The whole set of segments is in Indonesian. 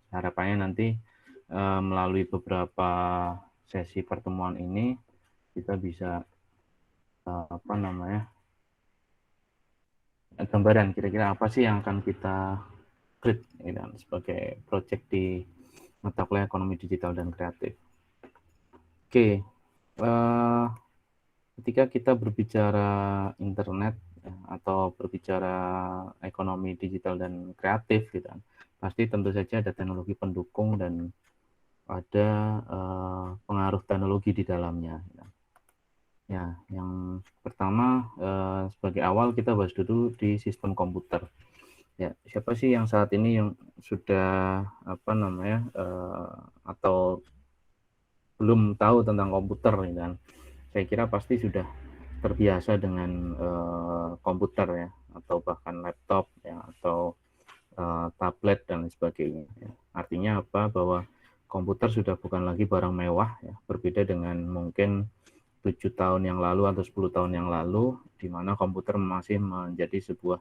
Harapannya nanti melalui beberapa sesi pertemuan ini kita bisa gambaran kira-kira apa sih yang akan kita create sebagai project di mata kuliah ekonomi digital dan kreatif. Oke, ketika kita berbicara internet atau berbicara ekonomi digital dan kreatif, gitu kan, pasti tentu saja ada teknologi pendukung dan ada pengaruh teknologi di dalamnya. Gitu. Ya, yang pertama sebagai awal kita bahas dulu di sistem komputer. Ya, siapa sih yang saat ini yang sudah atau belum tahu tentang komputer, gitu kan? Saya kira pasti sudah terbiasa dengan komputer ya, atau bahkan laptop ya, atau tablet dan lain sebagainya. Ya. Artinya apa? Bahwa komputer sudah bukan lagi barang mewah ya, berbeda dengan mungkin 7 tahun yang lalu atau 10 tahun yang lalu, di mana komputer masih menjadi sebuah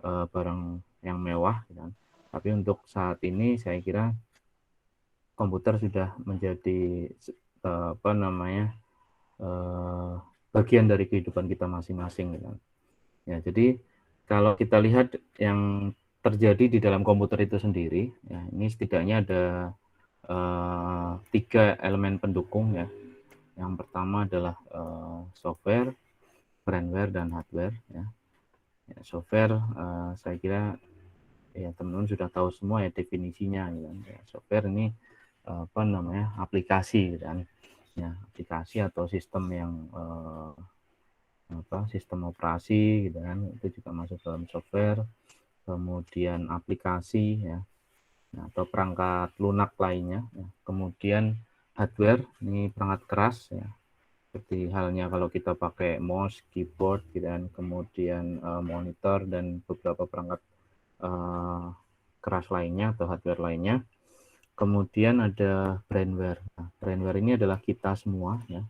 barang yang mewah. Gitu. Tapi untuk saat ini saya kira komputer sudah menjadi bagian dari kehidupan kita masing-masing. Gitu. Ya, jadi kalau kita lihat yang terjadi di dalam komputer itu sendiri, ya, ini setidaknya ada 3 elemen pendukung ya. Yang pertama adalah software, firmware, dan hardware. Ya. Ya, software saya kira ya teman-teman sudah tahu semua ya definisinya. Ya. Software ini aplikasi kan. Ya, aplikasi atau sistem yang sistem operasi gitu kan, itu juga masuk dalam software. Kemudian aplikasi ya, atau perangkat lunak lainnya ya. Kemudian hardware, ini perangkat keras ya, seperti halnya kalau kita pakai mouse, keyboard gitu kan, kemudian monitor dan beberapa perangkat keras lainnya atau hardware lainnya. Kemudian ada brainware. Nah, brainware ini adalah kita semua ya,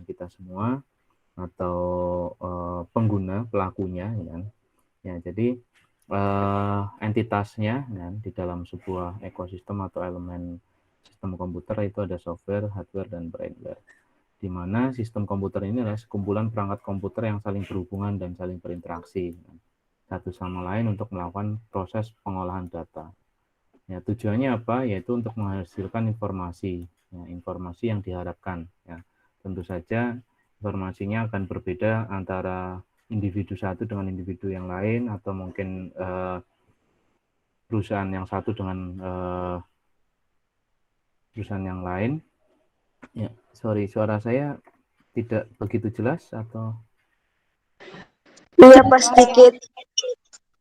kita semua atau pengguna pelakunya ya. Ya, jadi entitasnya ya, di dalam sebuah ekosistem atau elemen sistem komputer itu ada software, hardware, dan brainware. Di mana sistem komputer ini adalah sekumpulan perangkat komputer yang saling berhubungan dan saling berinteraksi ya, satu sama lain untuk melakukan proses pengolahan data. Ya, tujuannya apa? Yaitu untuk menghasilkan informasi, ya, informasi yang diharapkan. Ya. Tentu saja informasinya akan berbeda antara individu satu dengan individu yang lain, atau mungkin perusahaan yang satu dengan perusahaan yang lain. Ya, sorry, suara saya tidak begitu jelas atau? Iya, Pak,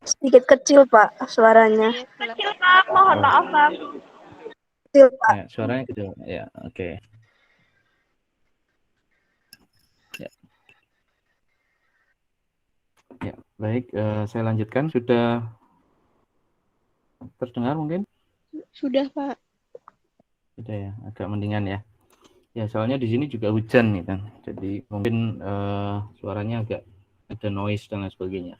sedikit kecil, Pak, suaranya. Kecil, Pak. Mohon maaf, Pak. Kecil, Pak. Ya, suaranya kecil. Ya, oke. Okay. Ya. Ya, baik. Saya lanjutkan. Sudah terdengar mungkin? Sudah, Pak. Sudah ya, agak mendingan ya. Ya, soalnya di sini juga hujan nih kan. Jadi mungkin suaranya agak ada noise dan lain sebagainya.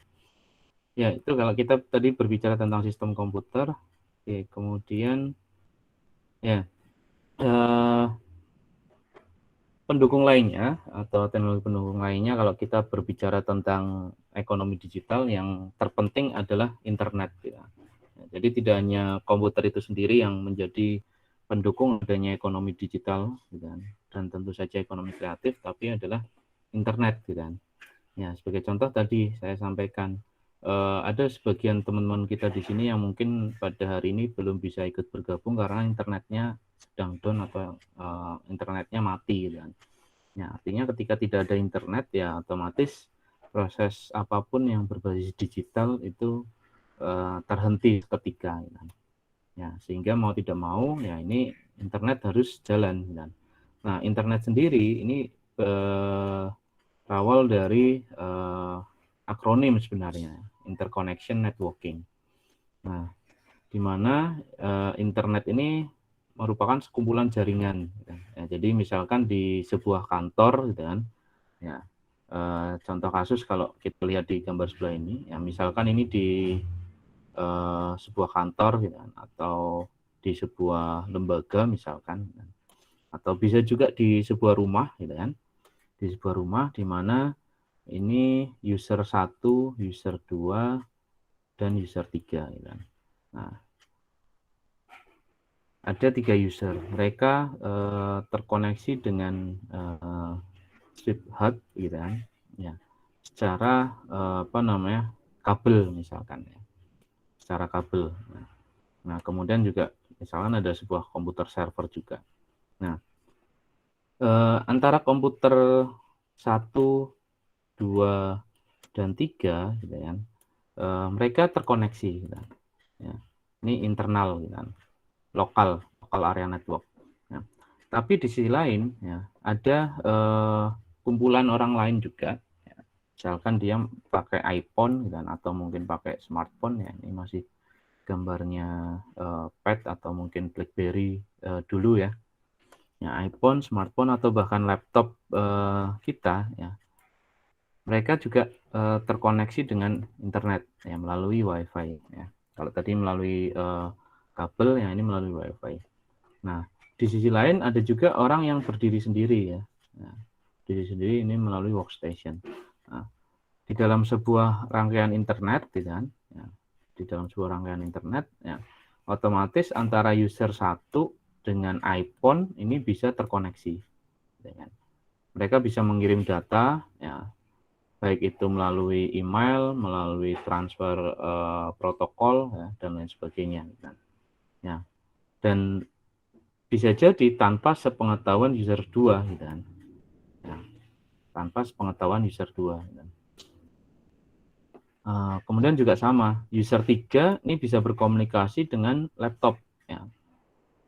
Ya, itu kalau kita tadi berbicara tentang sistem komputer. Oke, kemudian ya pendukung lainnya atau teknologi pendukung lainnya kalau kita berbicara tentang ekonomi digital, yang terpenting adalah internet ya. Jadi tidak hanya komputer itu sendiri yang menjadi pendukung adanya ekonomi digital gitu kan, dan tentu saja ekonomi kreatif, tapi adalah internet gitu kan. Ya, sebagai contoh tadi saya sampaikan ada sebagian teman-teman kita di sini yang mungkin pada hari ini belum bisa ikut bergabung karena internetnya sedang down atau internetnya mati gitu kan. Ya, artinya ketika tidak ada internet ya otomatis proses apapun yang berbasis digital itu terhenti ketika gitu kan. Ya, sehingga mau tidak mau ya ini internet harus jalan gitu kan. Nah, internet sendiri ini berawal dari akronim sebenarnya, interconnection networking. Nah, di mana internet ini merupakan sekumpulan jaringan. Gitu. Ya, jadi misalkan di sebuah kantor, gitu kan, ya contoh kasus kalau kita lihat di gambar sebelah ini, ya misalkan ini di sebuah kantor, gitu kan, atau di sebuah lembaga misalkan, atau bisa juga di sebuah rumah gitu kan, di sebuah rumah di mana ini user 1, user 2, dan user 3 gitu kan. Nah, ada 3 user, mereka terkoneksi dengan Swift Hub gitu kan, ya, secara kabel misalkan ya, secara kabel. Nah, kemudian juga misalkan ada sebuah komputer server juga. Nah, antara komputer 1, 2, dan 3 gitu kan, mereka terkoneksi gitu kan. Ya. Ini internal gitu kan, lokal area network. Nah, tapi di sisi lain ya, ada kumpulan orang lain juga. Ya. Misalkan dia pakai iPhone gitu kan, atau mungkin pakai smartphone ya, ini masih gambarnya pad atau mungkin BlackBerry dulu ya. Ya, iPhone, smartphone atau bahkan laptop kita ya, mereka juga terkoneksi dengan internet ya, melalui WiFi ya. Kalau tadi melalui kabel ya, ini melalui WiFi. Nah, di sisi lain ada juga orang yang berdiri sendiri ya. Nah, berdiri sendiri ini melalui workstation. Nah, di dalam sebuah rangkaian internet gitu kan, ya, di dalam sebuah rangkaian internet ya, otomatis antara user 1 dengan iPhone ini bisa terkoneksi gitu kan. Mereka bisa mengirim data ya, baik itu melalui email, melalui transfer protokol ya, dan lain sebagainya gitu kan. Ya. Dan bisa jadi tanpa sepengetahuan user 2 gitu kan. Ya. Tanpa sepengetahuan user 2 gitu kan. Kemudian juga sama, user 3 ini bisa berkomunikasi dengan laptop ya,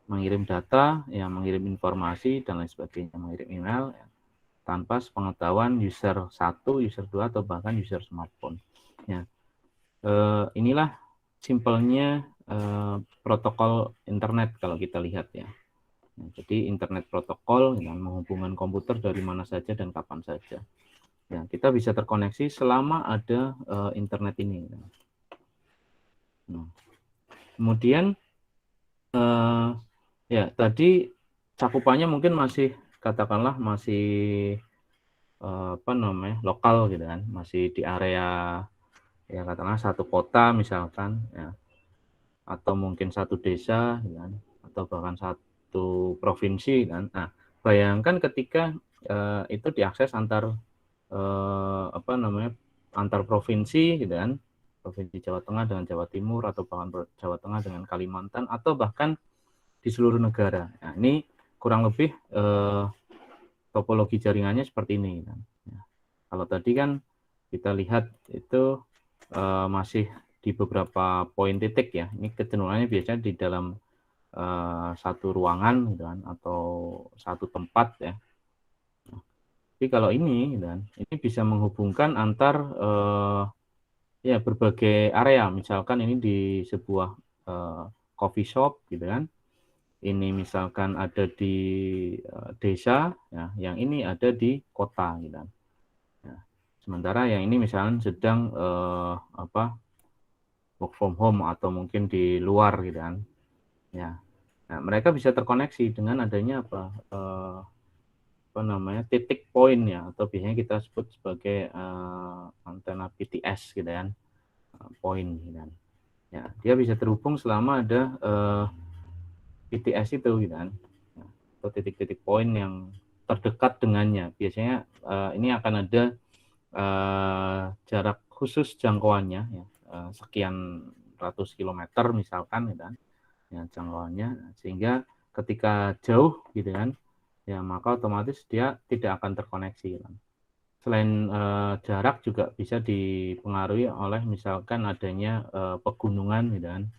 mengirim data ya, mengirim informasi dan lain sebagainya, mengirim email ya, tanpa sepengetahuan user 1, user 2 atau bahkan user smartphone ya. Inilah simpelnya protokol internet kalau kita lihat ya. Jadi internet protokol yang menghubungkan komputer dari mana saja dan kapan saja. Ya, kita bisa terkoneksi selama ada internet ini. Nah, kemudian ya tadi cakupannya mungkin masih katakanlah masih lokal gitu kan, masih di area ya katakanlah satu kota misalkan ya, atau mungkin satu desa gitu kan, atau bahkan satu provinsi kan. Nah, bayangkan ketika itu diakses antar antar provinsi gitu kan, provinsi Jawa Tengah dengan Jawa Timur atau bahkan Jawa Tengah dengan Kalimantan atau bahkan di seluruh negara. Nah, ini kurang lebih topologi jaringannya seperti ini kan. Ya. Kalau tadi kan kita lihat itu masih di beberapa poin titik ya. Ini kecenderungannya biasanya di dalam satu ruangan gitu kan, atau satu tempat ya. Tapi kalau ini gitu kan, ini bisa menghubungkan antar ya berbagai area. Misalkan ini di sebuah coffee shop gitu kan. Ini misalkan ada di desa ya, yang ini ada di kota gitu kan. Ya. Sementara yang ini misalkan sedang work from home atau mungkin di luar gitu kan. Ya. Nah, mereka bisa terkoneksi dengan adanya titik poin ya, atau biasanya kita sebut sebagai antena BTS gitu kan, poin gitu kan. Ya, dia bisa terhubung selama ada BTS itu gitu kan. Ya, atau titik-titik poin yang terdekat dengannya. Biasanya ini akan ada jarak khusus jangkauannya ya, sekian ratus kilometer misalkan gitu kan. Ya, jangkauannya, sehingga ketika jauh gitu kan, ya maka otomatis dia tidak akan terkoneksi kan. Selain jarak juga bisa dipengaruhi oleh misalkan adanya pegunungan gitu kan,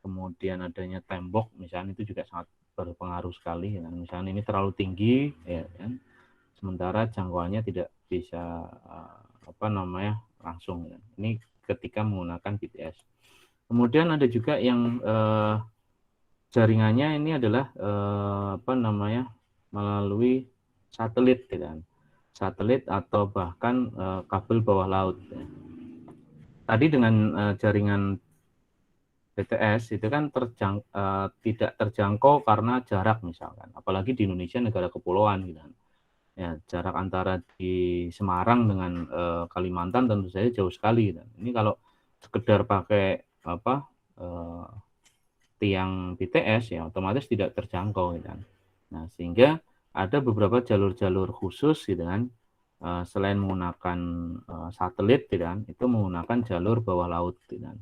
kemudian adanya tembok misalnya, itu juga sangat berpengaruh sekali kan. Misalnya ini terlalu tinggi ya kan, sementara jangkauannya tidak bisa langsung ya. Ini ketika menggunakan BTS. Kemudian ada juga yang jaringannya ini adalah melalui satelit gitu kan. Satelit atau bahkan kabel bawah laut ya. Tadi dengan jaringan BTS itu kan tidak terjangkau karena jarak misalkan, apalagi di Indonesia negara kepulauan gitu kan. Ya, jarak antara di Semarang dengan Kalimantan tentu saja jauh sekali. Dan ini kalau sekedar pakai apa tiang BTS ya otomatis tidak terjangkau gitu kan. Nah, sehingga ada beberapa jalur-jalur khusus gitu kan. Selain menggunakan satelit gitu kan, itu menggunakan jalur bawah laut gitu kan.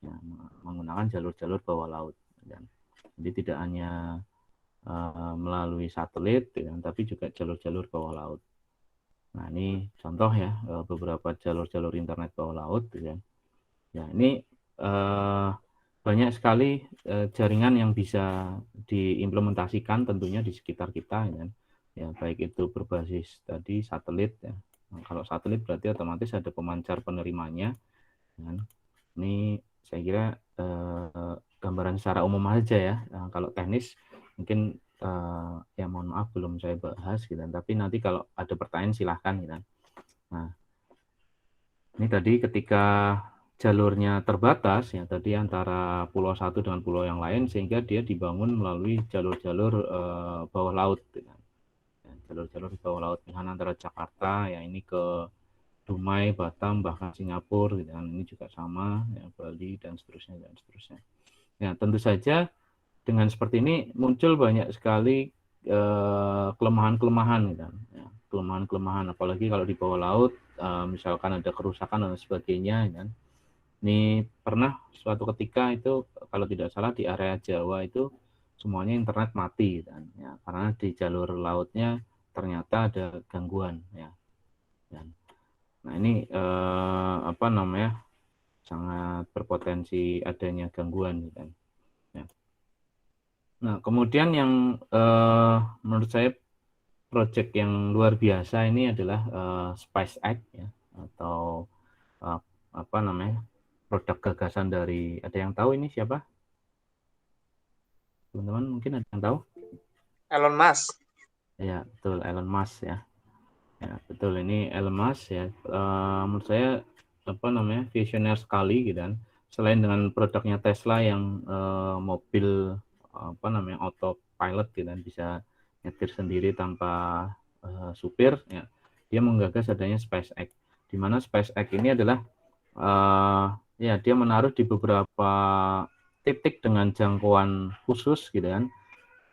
Ya, menggunakan jalur-jalur bawah laut gitu kan. Jadi tidak hanya melalui satelit gitu kan, tapi juga jalur-jalur bawah laut. Nah, ini contoh ya beberapa jalur-jalur internet bawah laut gitu kan. Ya, ini banyak sekali jaringan yang bisa diimplementasikan tentunya di sekitar kita ya kan. Ya, baik itu berbasis tadi satelit ya. Nah, kalau satelit berarti otomatis ada pemancar penerimanya ya kan. Ini saya kira gambaran secara umum aja ya. Nah, kalau teknis mungkin ya mohon maaf belum saya bahas gitu kan. Tapi nanti kalau ada pertanyaan silahkan gitu kan. Nah, ini tadi ketika jalurnya terbatas ya tadi antara pulau satu dengan pulau yang lain sehingga dia dibangun melalui jalur-jalur bawah laut gitu kan. Ya, jalur-jalur di bawah laut misalnya antara Jakarta ya ini ke Dumai, Batam, bahkan Singapura gitu kan. Ini juga sama ya Bali dan seterusnya dan seterusnya. Ya, tentu saja dengan seperti ini muncul banyak sekali kelemahan-kelemahan gitu kan. Ya, kelemahan-kelemahan apalagi kalau di bawah laut misalkan ada kerusakan dan sebagainya kan. Ini pernah suatu ketika itu kalau tidak salah di area Jawa itu semuanya internet mati kan ya karena di jalur lautnya ternyata ada gangguan ya. Nah, ini apa namanya? Sangat berpotensi adanya gangguan kan. Ya. Nah, kemudian yang menurut saya proyek yang luar biasa ini adalah SpaceX ya atau apa namanya? Produk gagasan dari ada yang tahu ini siapa? Teman-teman mungkin ada yang tahu? Elon Musk. Ya, betul Elon Musk ya. Ya, betul ini Elon Musk ya. Menurut saya apa namanya? Visioner sekali gitu kan. Selain dengan produknya Tesla yang mobil apa namanya? Autopilot gitu kan bisa nyetir sendiri tanpa supir ya. Dia menggagas adanya SpaceX. Di mana SpaceX ini adalah ya dia menaruh di beberapa titik dengan jangkauan khusus gitu kan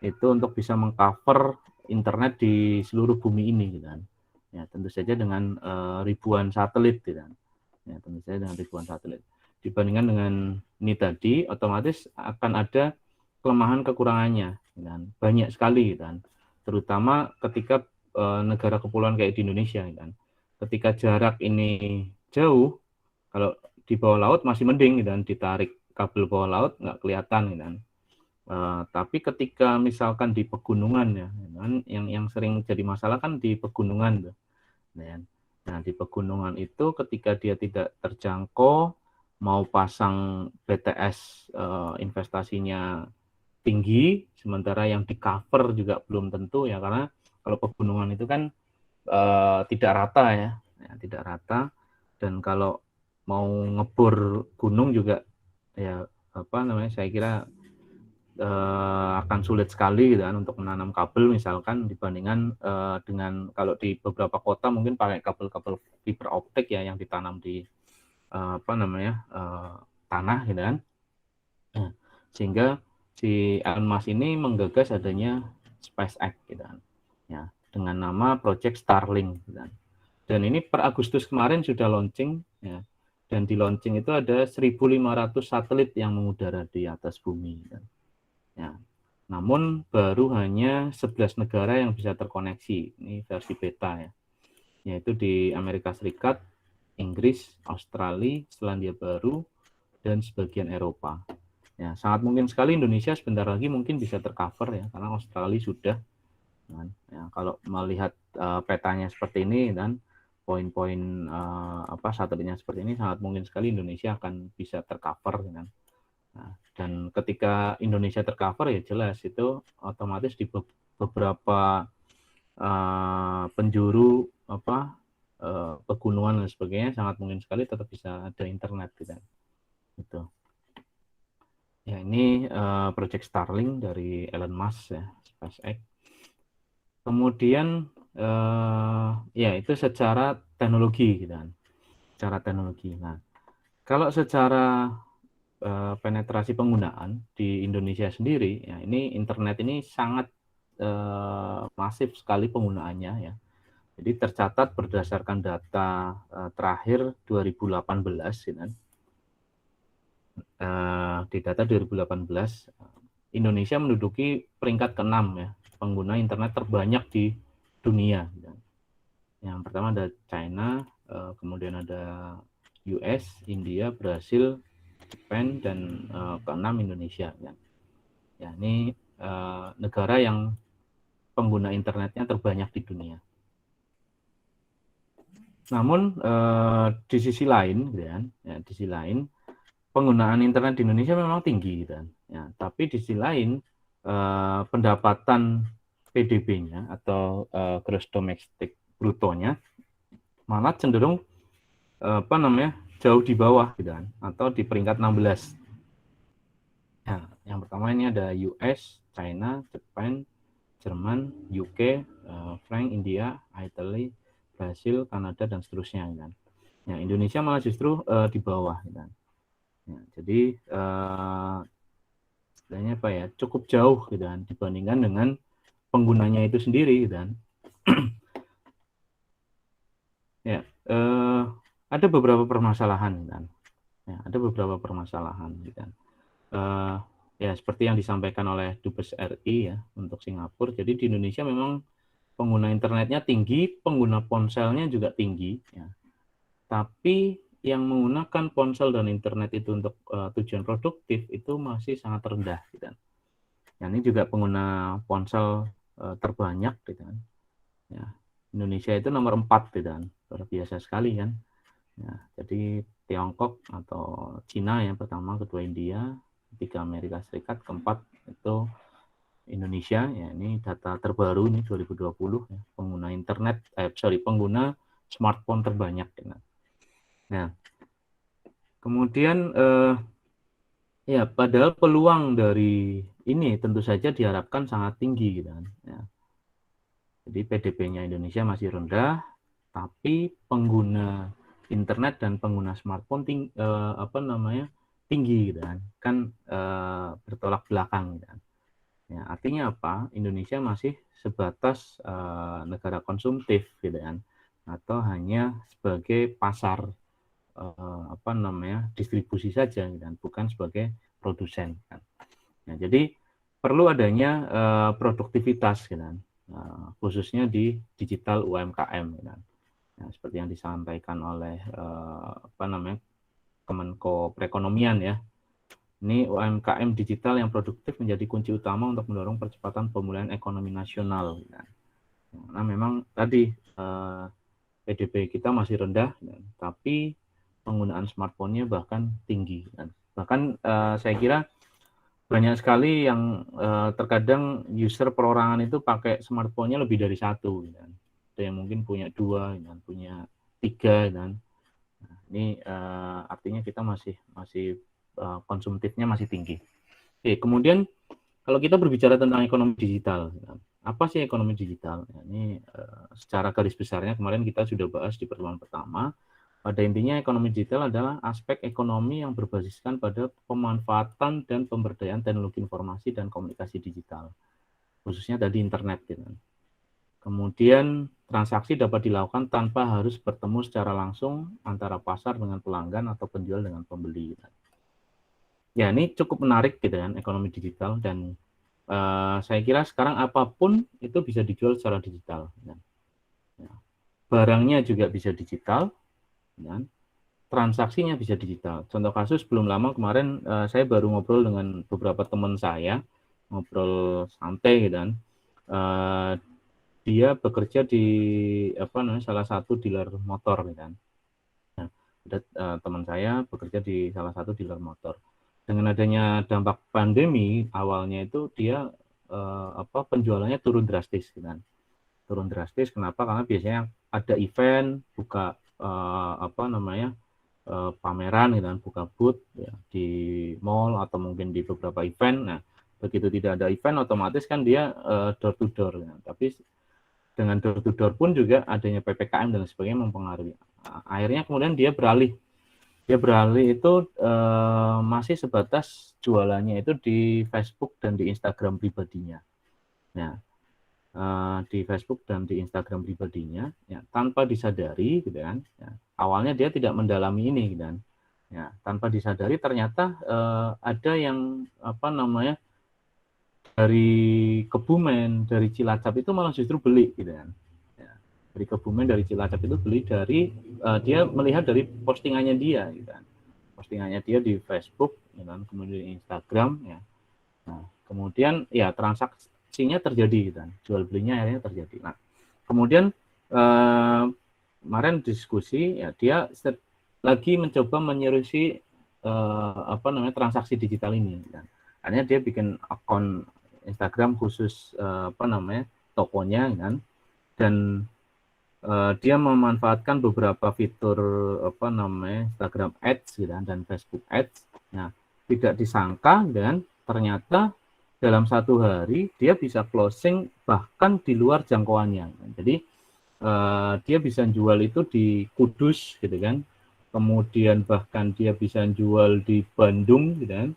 itu untuk bisa mengcover internet di seluruh bumi ini gitu kan ya tentu saja dengan ribuan satelit gitu kan ya tentu saja dengan ribuan satelit dibandingkan dengan ini tadi otomatis akan ada kelemahan kekurangannya gitu kan banyak sekali gitu kan terutama ketika negara kepulauan kayak di Indonesia gitu kan ketika jarak ini jauh kalau di bawah laut masih mending gitu kan ditarik kabel bawah laut nggak kelihatan gitu kan. Tapi ketika misalkan di pegunungan ya kan yang sering jadi masalah kan di pegunungan tuh. Ya. Nah, di pegunungan itu ketika dia tidak terjangkau mau pasang BTS investasinya tinggi sementara yang di cover juga belum tentu ya karena kalau pegunungan itu kan tidak rata ya, tidak rata dan kalau mau ngebor gunung juga ya apa namanya saya kira akan sulit sekali gitu kan untuk menanam kabel misalkan dibandingkan dengan kalau di beberapa kota mungkin pakai kabel-kabel fiber optik ya yang ditanam di apa namanya tanah gitu kan. Nah, sehingga si Elon Musk ini menggagas adanya SpaceX gitu kan. Ya, dengan nama Project Starlink gitu kan. Dan ini per Agustus kemarin sudah launching ya. Dan di launching itu ada 1.500 satelit yang mengudara di atas bumi gitu kan. Ya. Namun baru hanya 11 negara yang bisa terkoneksi. Ini versi beta ya. Yaitu di Amerika Serikat, Inggris, Australia, Selandia Baru, dan sebagian Eropa. Ya, sangat mungkin sekali Indonesia sebentar lagi mungkin bisa tercover ya karena Australia sudah. Ya, kalau melihat petanya seperti ini dan poin-poin apa satelitnya seperti ini sangat mungkin sekali Indonesia akan bisa tercover kan. Nah, dan ketika Indonesia tercover ya jelas itu otomatis di beberapa penjuru apa pegunungan dan sebagainya sangat mungkin sekali tetap bisa ada internet gitu. Gitu. Ya, ini Project Starlink dari Elon Musk ya, SpaceX. Kemudian ya itu secara teknologi gitu kan, secara teknologi. Nah, kalau secara penetrasi penggunaan di Indonesia sendiri, ya ini internet ini sangat masif sekali penggunaannya ya. Jadi tercatat berdasarkan data terakhir 2018, gitu kan. Di data 2018 Indonesia menduduki peringkat ke-6 ya, pengguna internet terbanyak di dunia. Yang pertama ada China, kemudian ada US, India, Brasil, Jepang, dan ke-6 Indonesia. Ya, ini negara yang pengguna internetnya terbanyak di dunia. Namun di sisi lain, di sisi lain penggunaan internet di Indonesia memang tinggi, ya. Tapi di sisi lain pendapatan PDB-nya atau gross domestic brutonya malah cenderung jauh di bawah, atau di peringkat 16. Nah, yang pertama ini ada US, China, Jepang, Jerman, UK, France, India, Italia, Brasil, Kanada, dan seterusnya. Ya, Indonesia malah justru di bawah. Ya, jadi istilahnya apa ya, cukup jauh dibandingkan dengan penggunanya itu sendiri. Ya, ada beberapa permasalahan. Ya, ada beberapa permasalahan. Ya seperti yang disampaikan oleh Dubes RI ya untuk Singapura. Jadi di Indonesia memang pengguna internetnya tinggi, pengguna ponselnya juga tinggi, ya. Tapi yang menggunakan ponsel dan internet itu untuk tujuan produktif itu masih sangat rendah. Ya, ini juga pengguna ponsel terbanyak, Ya, Indonesia itu nomor 4, luar biasa sekali kan. Ya, jadi Tiongkok atau Cina yang pertama, kedua India, ketiga Amerika Serikat, keempat itu Indonesia. Ya, ini data terbaru ini 2020 ya, pengguna internet pengguna smartphone terbanyak. Nah, kemudian ya padahal peluang dari ini tentu saja diharapkan sangat tinggi Ya. Jadi PDB-nya Indonesia masih rendah, tapi pengguna internet dan pengguna smartphone tinggi kan bertolak belakang Ya, artinya apa? Indonesia masih sebatas negara konsumtif atau hanya sebagai pasar distribusi saja bukan sebagai produsen Nah, jadi perlu adanya produktivitas khususnya di digital UMKM Nah, seperti yang disampaikan oleh Kemenko Perekonomian ya. Ini UMKM digital yang produktif menjadi kunci utama untuk mendorong percepatan pemulihan ekonomi nasional. Nah, memang tadi PDB kita masih rendah, tapi penggunaan smartphone-nya bahkan tinggi. Bahkan saya kira banyak sekali yang terkadang user perorangan itu pakai smartphone-nya lebih dari satu. Ada yang mungkin punya 2, punya 3. Nah, ini artinya kita masih konsumtifnya masih tinggi. Oke, kemudian kalau kita berbicara tentang ekonomi digital, apa sih ekonomi digital? Ini secara garis besarnya kemarin kita sudah bahas di pertemuan pertama. Pada intinya ekonomi digital adalah aspek ekonomi yang berbasiskan pada pemanfaatan dan pemberdayaan teknologi informasi dan komunikasi digital, khususnya tadi internet. Kemudian transaksi dapat dilakukan tanpa harus bertemu secara langsung antara pasar dengan pelanggan atau penjual dengan pembeli. Ya, ini cukup menarik ekonomi digital, dan saya kira sekarang apapun itu bisa dijual secara digital. Barangnya juga bisa digital, transaksinya bisa digital. Contoh kasus belum lama kemarin saya baru ngobrol dengan beberapa teman saya, ngobrol santai dia bekerja di salah satu dealer motor Nah, ada teman saya bekerja di salah satu dealer motor. Dengan adanya dampak pandemi awalnya itu dia penjualannya turun drastis Turun drastis kenapa? Karena biasanya ada event buka pameran gitu kan, buka booth ya, di mall atau mungkin di beberapa event. Nah, begitu tidak ada event otomatis kan dia door to door ya. Tapi dengan door to door pun juga adanya PPKM dan sebagainya mempengaruhi. Akhirnya kemudian dia beralih itu masih sebatas jualannya itu di Facebook dan di Instagram pribadinya. Nah, di Facebook dan di Instagram pribadinya, ya, tanpa disadari, gitu kan. Ya, awalnya dia tidak mendalami ini, gitu kan. Ya, tanpa disadari ternyata ada yang apa namanya dari Kebumen, dari Cilacap itu malah justru beli, gitu kan. Ya, dari Kebumen, dari Cilacap itu beli dari dia melihat dari postingannya dia, gitu kan. Postingannya dia di Facebook, gitu kan, kemudian di Instagram, ya. Nah, kemudian ya transaksinya terjadi gitu kan. Jual belinya akhirnya terjadi. Nah, kemudian kemarin diskusi ya dia lagi mencoba menyerusi apa namanya transaksi digital ini gitu kan. Akhirnya dia bikin akun Instagram khusus apa namanya tokonya kan, dan dia memanfaatkan beberapa fitur apa namanya Instagram Ads gitu kan, dan Facebook Ads. Nah, tidak disangka dan ternyata dalam satu hari dia bisa closing bahkan di luar jangkauannya. Jadi dia bisa jual itu di Kudus gitu kan, kemudian bahkan dia bisa jual di Bandung gitu kan,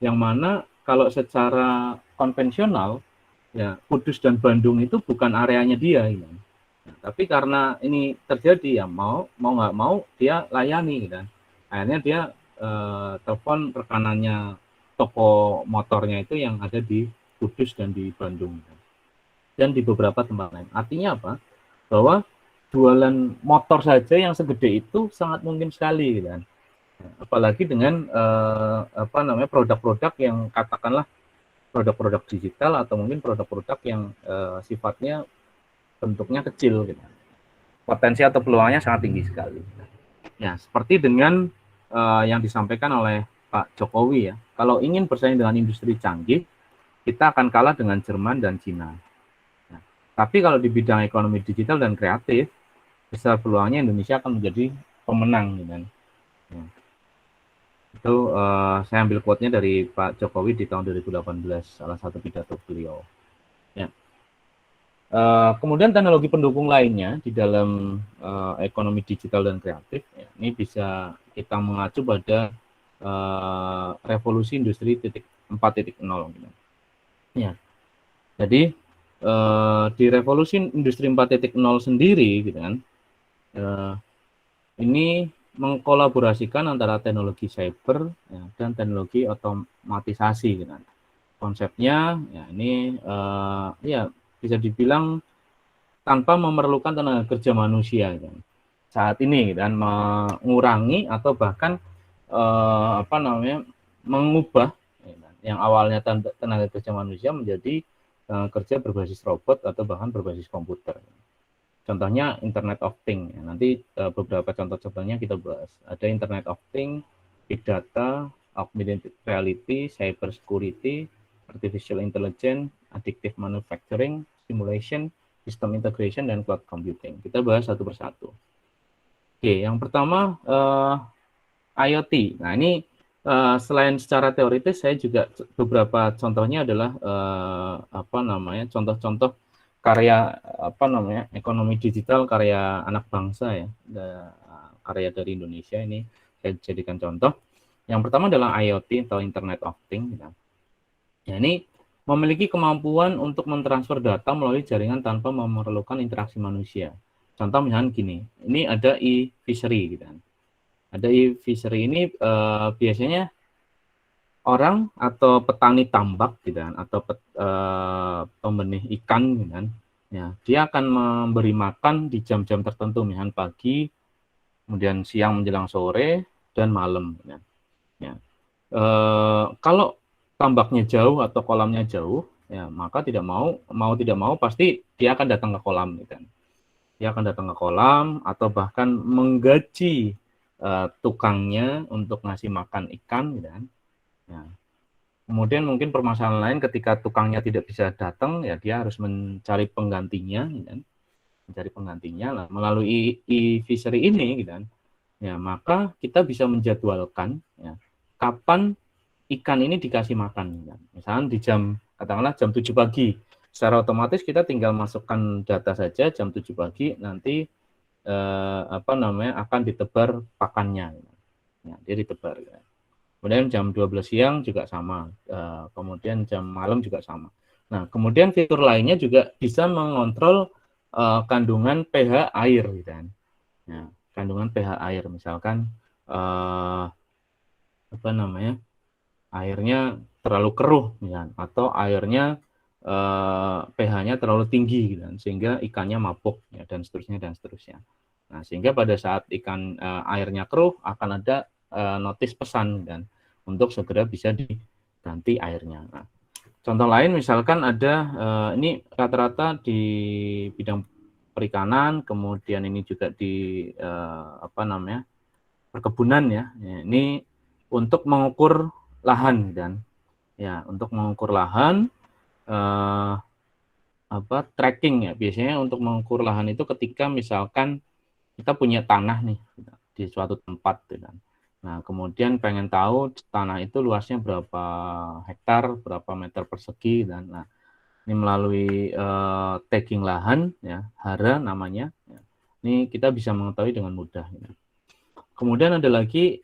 yang mana kalau secara konvensional ya Kudus dan Bandung itu bukan areanya dia gitu kan. Nah, tapi karena ini terjadi ya mau nggak mau dia layani gitu kan. Akhirnya dia telepon rekanannya toko motornya itu yang ada di Kudus dan di Bandung dan di beberapa tempat lain. Artinya apa? Bahwa jualan motor saja yang segede itu sangat mungkin sekali gitu kan. Apalagi dengan apa namanya produk-produk yang katakanlah produk-produk digital atau mungkin produk-produk yang sifatnya bentuknya kecil gitu. Potensi atau peluangnya sangat tinggi sekali. Ya, seperti dengan yang disampaikan oleh Pak Jokowi ya. Kalau ingin bersaing dengan industri canggih, kita akan kalah dengan Jerman dan Cina. Nah, tapi kalau di bidang ekonomi digital dan kreatif, besar peluangnya Indonesia akan menjadi pemenang. Gitu kan. Ya. Itu saya ambil quote-nya dari Pak Jokowi di tahun 2018, salah satu pidato beliau. Ya. Kemudian teknologi pendukung lainnya di dalam ekonomi digital dan kreatif, ya, ini bisa kita mengacu pada revolusi industri 4.0. Gitu. Ya. Jadi di revolusi industri 4.0 sendiri, gitu kan, ini mengkolaborasikan antara teknologi cyber ya, dan teknologi otomatisasi, gitu kan. Konsepnya ya ini ya bisa dibilang tanpa memerlukan tenaga kerja manusia kan. Saat ini dan mengurangi atau bahkan apa namanya mengubah ya, yang awalnya tenaga kerja manusia menjadi kerja berbasis robot atau bahkan berbasis komputer. Contohnya Internet of Things. Ya, nanti beberapa contoh contohnya kita bahas. Ada Internet of Things, Big Data, Augmented Reality, Cyber Security, Artificial Intelligence, Additive Manufacturing, Simulation, System Integration, dan Cloud Computing. Kita bahas satu persatu. Oke, yang pertama IoT. Nah, ini selain secara teoritis, saya juga beberapa contohnya adalah apa namanya contoh-contoh karya apa namanya ekonomi digital karya anak bangsa ya, karya dari Indonesia ini saya jadikan contoh. Yang pertama adalah IoT atau Internet of Things. Ya, ini memiliki kemampuan untuk mentransfer data melalui jaringan tanpa memerlukan interaksi manusia. Contoh misalnya gini, ini ada e-fishery gitu kan. Ada e-fishery ini biasanya orang atau petani tambak gitu kan, atau pembenih ikan gitu kan. Ya, dia akan memberi makan di jam-jam tertentu, misalnya pagi, kemudian siang menjelang sore, dan malam. Gitu kan. Ya. Kalau tambaknya jauh atau kolamnya jauh, ya maka tidak mau pasti dia akan datang ke kolam, gitu kan. Dia akan datang ke kolam atau bahkan menggaji tukangnya untuk ngasih makan ikan, gitu kan. Ya. Kemudian mungkin permasalahan lain ketika tukangnya tidak bisa datang, ya dia harus mencari penggantinya, gitu kan. Mencari penggantinya lah melalui e-fishery ini, gitu kan. ya maka kita bisa menjadwalkan ya, kapan ikan ini dikasih makan. Ya. Misalnya di katakanlah jam 7 pagi, secara otomatis kita tinggal masukkan data saja jam 7 pagi, nanti akan ditebar pakannya. Ya, dia ditebar. Ya. Kemudian jam 12 siang juga sama, kemudian jam malam juga sama. Nah, kemudian fitur lainnya juga bisa mengontrol kandungan pH air, gitu kan. Ya, kandungan pH air, misalkan airnya terlalu keruh, ya, atau airnya pH-nya terlalu tinggi, gitu kan, sehingga ikannya mabuk, ya, dan seterusnya dan seterusnya. Nah, sehingga pada saat ikan airnya keruh akan ada notis pesan dan untuk segera bisa diganti airnya. Nah, contoh lain misalkan ada ini rata-rata di bidang perikanan, kemudian ini juga di perkebunan ya. Ini untuk mengukur lahan dan ya untuk mengukur lahan tracking ya. Biasanya untuk mengukur lahan itu ketika misalkan kita punya tanah nih di suatu tempat, kan. Nah, kemudian pengen tahu tanah itu luasnya berapa hektar, berapa meter persegi, dan nah, ini melalui tagging lahan, ya, HARA namanya. Ya. Ini kita bisa mengetahui dengan mudah. Ya. Kemudian ada lagi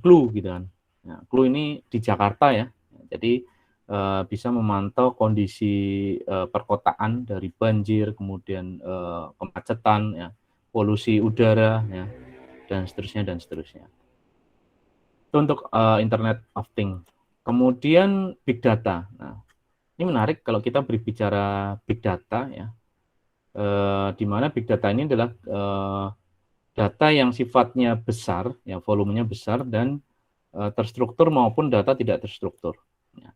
Clue, gitu kan. Nah, Clue ini di Jakarta ya. Jadi bisa memantau kondisi perkotaan dari banjir, kemudian kemacetan, ya, polusi udara, ya, dan seterusnya dan seterusnya. Itu untuk Internet of Things. Kemudian big data. Nah, ini menarik kalau kita berbicara big data ya, di mana big data ini adalah data yang sifatnya besar, ya volumenya besar dan terstruktur maupun data tidak terstruktur. Ya.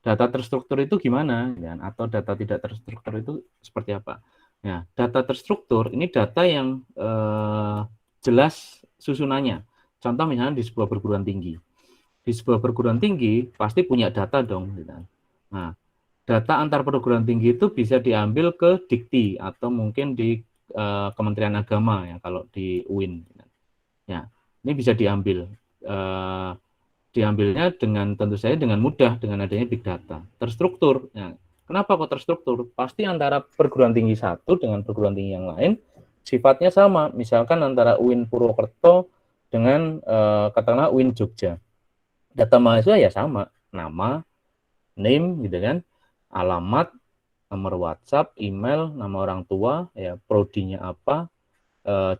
Data terstruktur itu gimana? Ya, atau data tidak terstruktur itu seperti apa? Ya, data terstruktur ini data yang jelas susunannya. Contoh misalnya di sebuah perguruan tinggi. Di sebuah perguruan tinggi pasti punya data dong. Gitu. Nah, data antar perguruan tinggi itu bisa diambil ke Dikti atau mungkin di Kementerian Agama ya kalau di UIN. Ya, ini bisa diambil. Diambilnya dengan tentu saja dengan mudah dengan adanya big data terstruktur. Ya, kenapa kok terstruktur? Pasti antara perguruan tinggi satu dengan perguruan tinggi yang lain sifatnya sama. Misalkan antara UIN Purwokerto dengan katakanlah UIN Jogja. Data mahasiswa ya sama, nama, name gitu kan, alamat, nomor WhatsApp, email, nama orang tua, ya prodinya apa,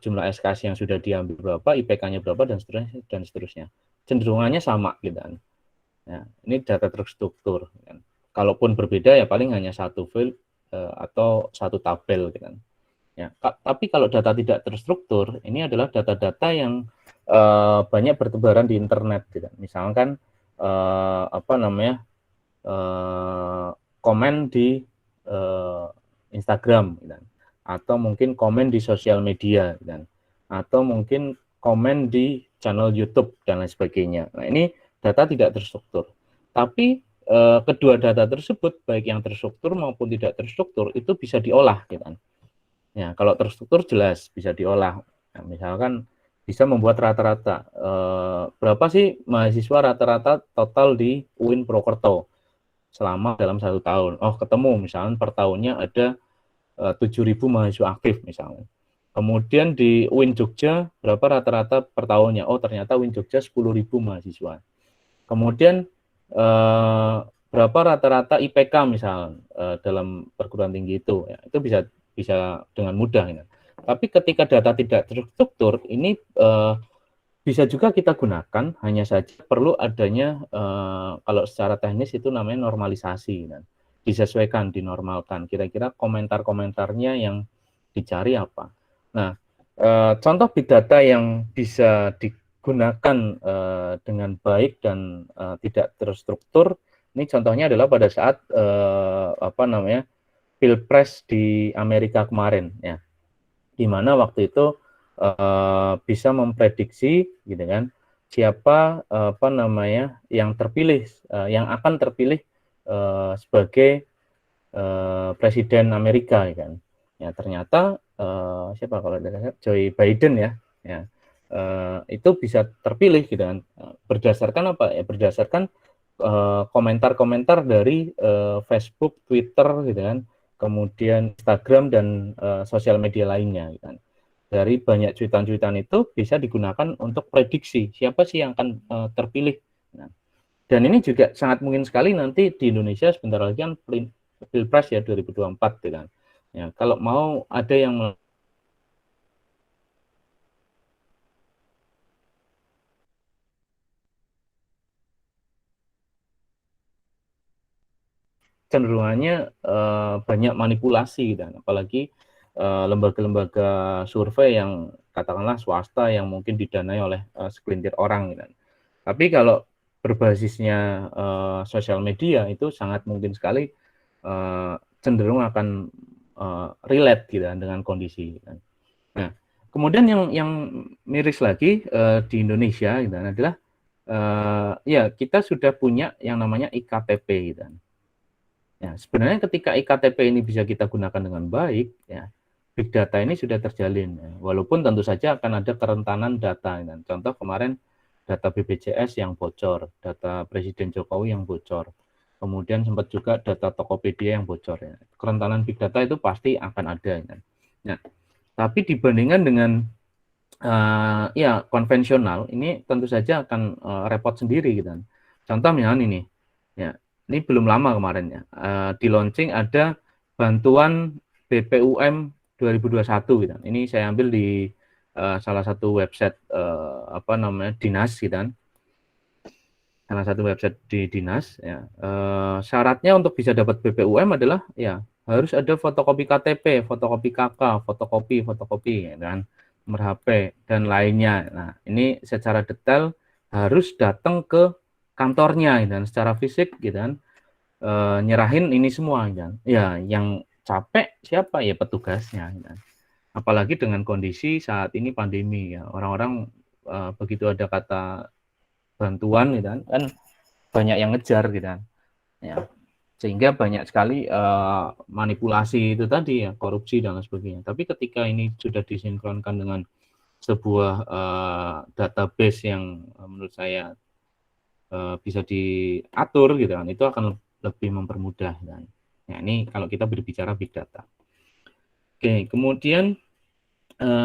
jumlah SKS yang sudah diambil berapa, IPK-nya berapa dan seterusnya dan seterusnya. Cenderungannya sama gitu kan. Ya, ini data terstruktur kan. Kalaupun berbeda ya paling hanya satu file atau satu tabel gitu kan. Ya, tapi kalau data tidak terstruktur, ini adalah data-data yang banyak bertebaran di internet gitu. Misalkan komen di Instagram gitu. Atau mungkin komen di sosial media gitu. Atau mungkin komen di channel YouTube dan lain sebagainya. Nah, ini data tidak terstruktur. Tapi kedua data tersebut baik yang terstruktur maupun tidak terstruktur itu bisa diolah gitu kan. Ya, kalau terstruktur jelas bisa diolah. Nah, misalkan bisa membuat rata-rata berapa sih mahasiswa rata-rata total di UIN Purwokerto selama dalam 1 tahun. Oh, ketemu misalnya per tahunnya ada 7.000 mahasiswa aktif misalnya. Kemudian di UIN Jogja berapa rata-rata per tahunnya? Oh, ternyata UIN Jogja 10.000 mahasiswa. Kemudian berapa rata-rata IPK misalnya dalam perguruan tinggi itu? Ya, itu bisa dengan mudah. Ya. Tapi ketika data tidak terstruktur, ini bisa juga kita gunakan, hanya saja perlu adanya kalau secara teknis itu namanya normalisasi. Kan. Disesuaikan, dinormalkan. Kira-kira komentar-komentarnya yang dicari apa. Nah, contoh big data yang bisa digunakan dengan baik dan tidak terstruktur, ini contohnya adalah pada saat Pilpres di Amerika kemarin, ya, di mana waktu itu bisa memprediksi, gitu kan, siapa yang terpilih, yang akan terpilih sebagai presiden Amerika, kan. Ya ternyata siapa kalau Joe Biden ya, itu bisa terpilih gitu kan. Berdasarkan apa ya? Berdasarkan komentar-komentar dari Facebook, Twitter gitu kan, kemudian Instagram dan sosial media lainnya gitu kan. Dari banyak cuitan-cuitan itu bisa digunakan untuk prediksi siapa sih yang akan terpilih. Nah, dan ini juga sangat mungkin sekali nanti di Indonesia sebentar lagi kan Pilpres ya 2024 gitu kan. Ya, kalau mau ada yang cenderungannya banyak manipulasi dan apalagi lembaga-lembaga survei yang katakanlah swasta yang mungkin didanai oleh segelintir orang gitu. Tapi kalau berbasisnya sosial media itu sangat mungkin sekali cenderung akan relate gitu kan, dengan kondisi. Nah, kemudian yang miris lagi di Indonesia gitu, adalah ya kita sudah punya yang namanya IKTP gitu. Ya, sebenarnya ketika IKTP ini bisa kita gunakan dengan baik, ya, big data ini sudah terjalin. Ya. Walaupun tentu saja akan ada kerentanan data. Ya. Contoh kemarin data BPJS yang bocor, data Presiden Jokowi yang bocor, kemudian sempat juga data Tokopedia yang bocor. Ya. Kerentanan big data itu pasti akan ada. Ya. Nah, tapi dibandingkan dengan ya konvensional, ini tentu saja akan repot sendiri gitu. Contoh misalnya ini, ya ini belum lama kemarin ya, di launching ada bantuan BPUM 2021 gitu. Ini saya ambil di salah satu website apa namanya dinas gitu kan. Salah satu website di dinas ya. Syaratnya untuk bisa dapat BPUM adalah ya harus ada fotokopi KTP, fotokopi KK, fotokopi ya kan, nomor HP dan lainnya. Nah, ini secara detail harus datang ke kantornya dan secara fisik gitu kan. Nyerahin ini semua kan. Ya, yang capek siapa ya petugasnya kan. Apalagi dengan kondisi saat ini pandemi ya. Orang-orang begitu ada kata bantuan gitu kan banyak yang ngejar gitu kan. Ya. Sehingga banyak sekali manipulasi itu tadi ya, korupsi dan lain sebagainya. Tapi ketika ini sudah disinkronkan dengan sebuah database yang menurut saya bisa diatur gitu kan, itu akan lebih mempermudah kan. Nah, ini kalau kita berbicara big data. Oke, kemudian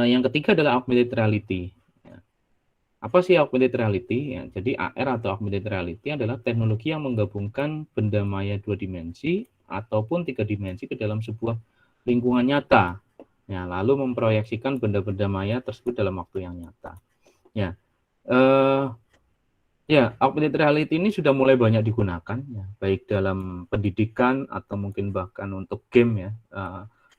yang ketiga adalah augmented reality. Apa sih augmented reality? Ya, jadi AR atau augmented reality adalah teknologi yang menggabungkan benda maya dua dimensi ataupun tiga dimensi ke dalam sebuah lingkungan nyata. Ya, lalu memproyeksikan benda-benda maya tersebut dalam waktu yang nyata. Ya, ya, augmented reality ini sudah mulai banyak digunakan, ya, baik dalam pendidikan atau mungkin bahkan untuk game ya,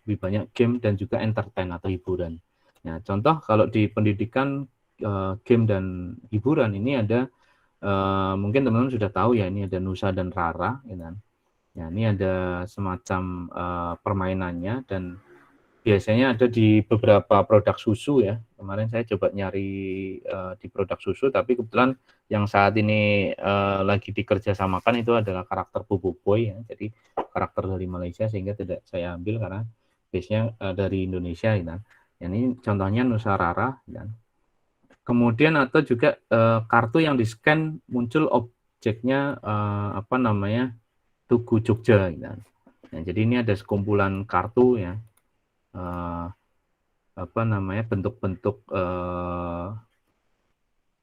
lebih banyak game dan juga entertain atau hiburan. Ya, contoh kalau di pendidikan game dan hiburan ini ada mungkin teman-teman sudah tahu ya, ini ada Nusa dan Rara, ya kan? Ya, ini ada semacam permainannya dan biasanya ada di beberapa produk susu ya. Kemarin saya coba nyari di produk susu, tapi kebetulan yang saat ini lagi dikerjasamakan itu adalah karakter Boboiboy ya. Jadi karakter dari Malaysia sehingga tidak saya ambil karena base-nya dari Indonesia ya. Ini contohnya Nusa Rara ya. Kemudian atau juga kartu yang di-scan muncul objeknya apa namanya Tugu Jogja ya. Nah, jadi ini ada sekumpulan kartu ya. Apa namanya bentuk-bentuk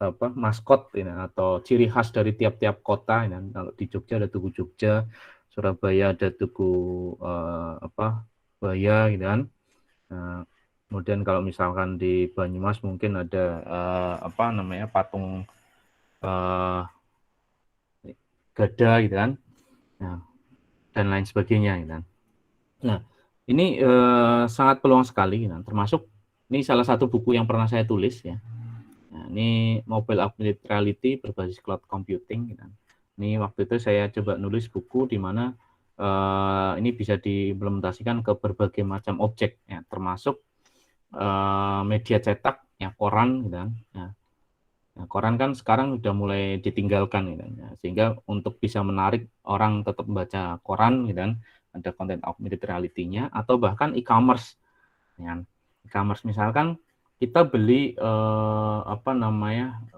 apa maskot ini atau ciri khas dari tiap-tiap kota ini. Kalau di Jogja ada Tugu Jogja, Surabaya ada Tugu apa Baya gitu kan. Kemudian kalau misalkan di Banyumas mungkin ada apa namanya patung gada gitu kan. Nah, dan lain sebagainya gitu kan. Nah, ini sangat peluang sekali, nah, termasuk ini salah satu buku yang pernah saya tulis ya. Nah, ini mobile augmented reality berbasis cloud computing. Gitu. Ini waktu itu saya coba nulis buku di mana ini bisa diimplementasikan ke berbagai macam objek, ya, termasuk media cetak, ya koran, gitu kan. Nah, koran kan sekarang sudah mulai ditinggalkan, gitu, ya, sehingga untuk bisa menarik orang tetap membaca koran, gitu kan, ada konten augmented reality-nya atau bahkan e-commerce. Ya. E-commerce misalkan kita beli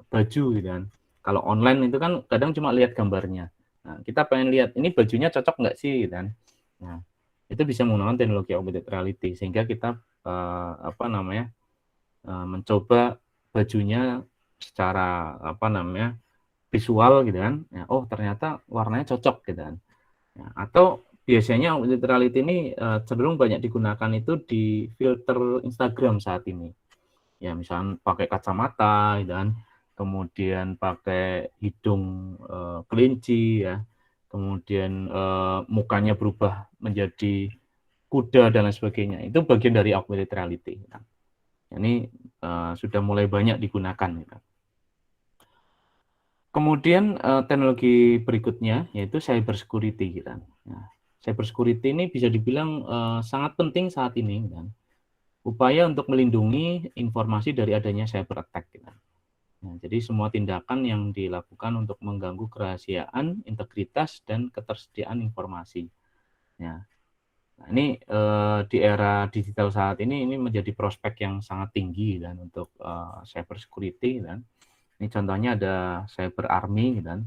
baju gitu kan. Kalau online itu kan kadang cuma lihat gambarnya. Nah, kita pengen lihat ini bajunya cocok nggak sih gitu kan. Nah, itu bisa menggunakan teknologi augmented reality sehingga kita mencoba bajunya secara visual gitu kan. Ya, oh ternyata warnanya cocok gitu kan. Ya, atau biasanya augmented reality ini cenderung banyak digunakan itu di filter Instagram saat ini. Ya, misalnya pakai kacamata gitu kan, kemudian pakai hidung kelinci ya, kemudian mukanya berubah menjadi kuda dan lain sebagainya. Itu bagian dari augmented reality. Gitu. Ini sudah mulai banyak digunakan. Gitu. Kemudian teknologi berikutnya yaitu cyber security. Gitu. Nah, cyber security ini bisa dibilang sangat penting saat ini. Gitu. Upaya untuk melindungi informasi dari adanya cyber attack. Gitu. Nah, jadi semua tindakan yang dilakukan untuk mengganggu kerahasiaan, integritas, dan ketersediaan informasi. Ya. Nah, ini di era digital saat ini menjadi prospek yang sangat tinggi dan untuk cyber security dan ini contohnya ada cyber army dan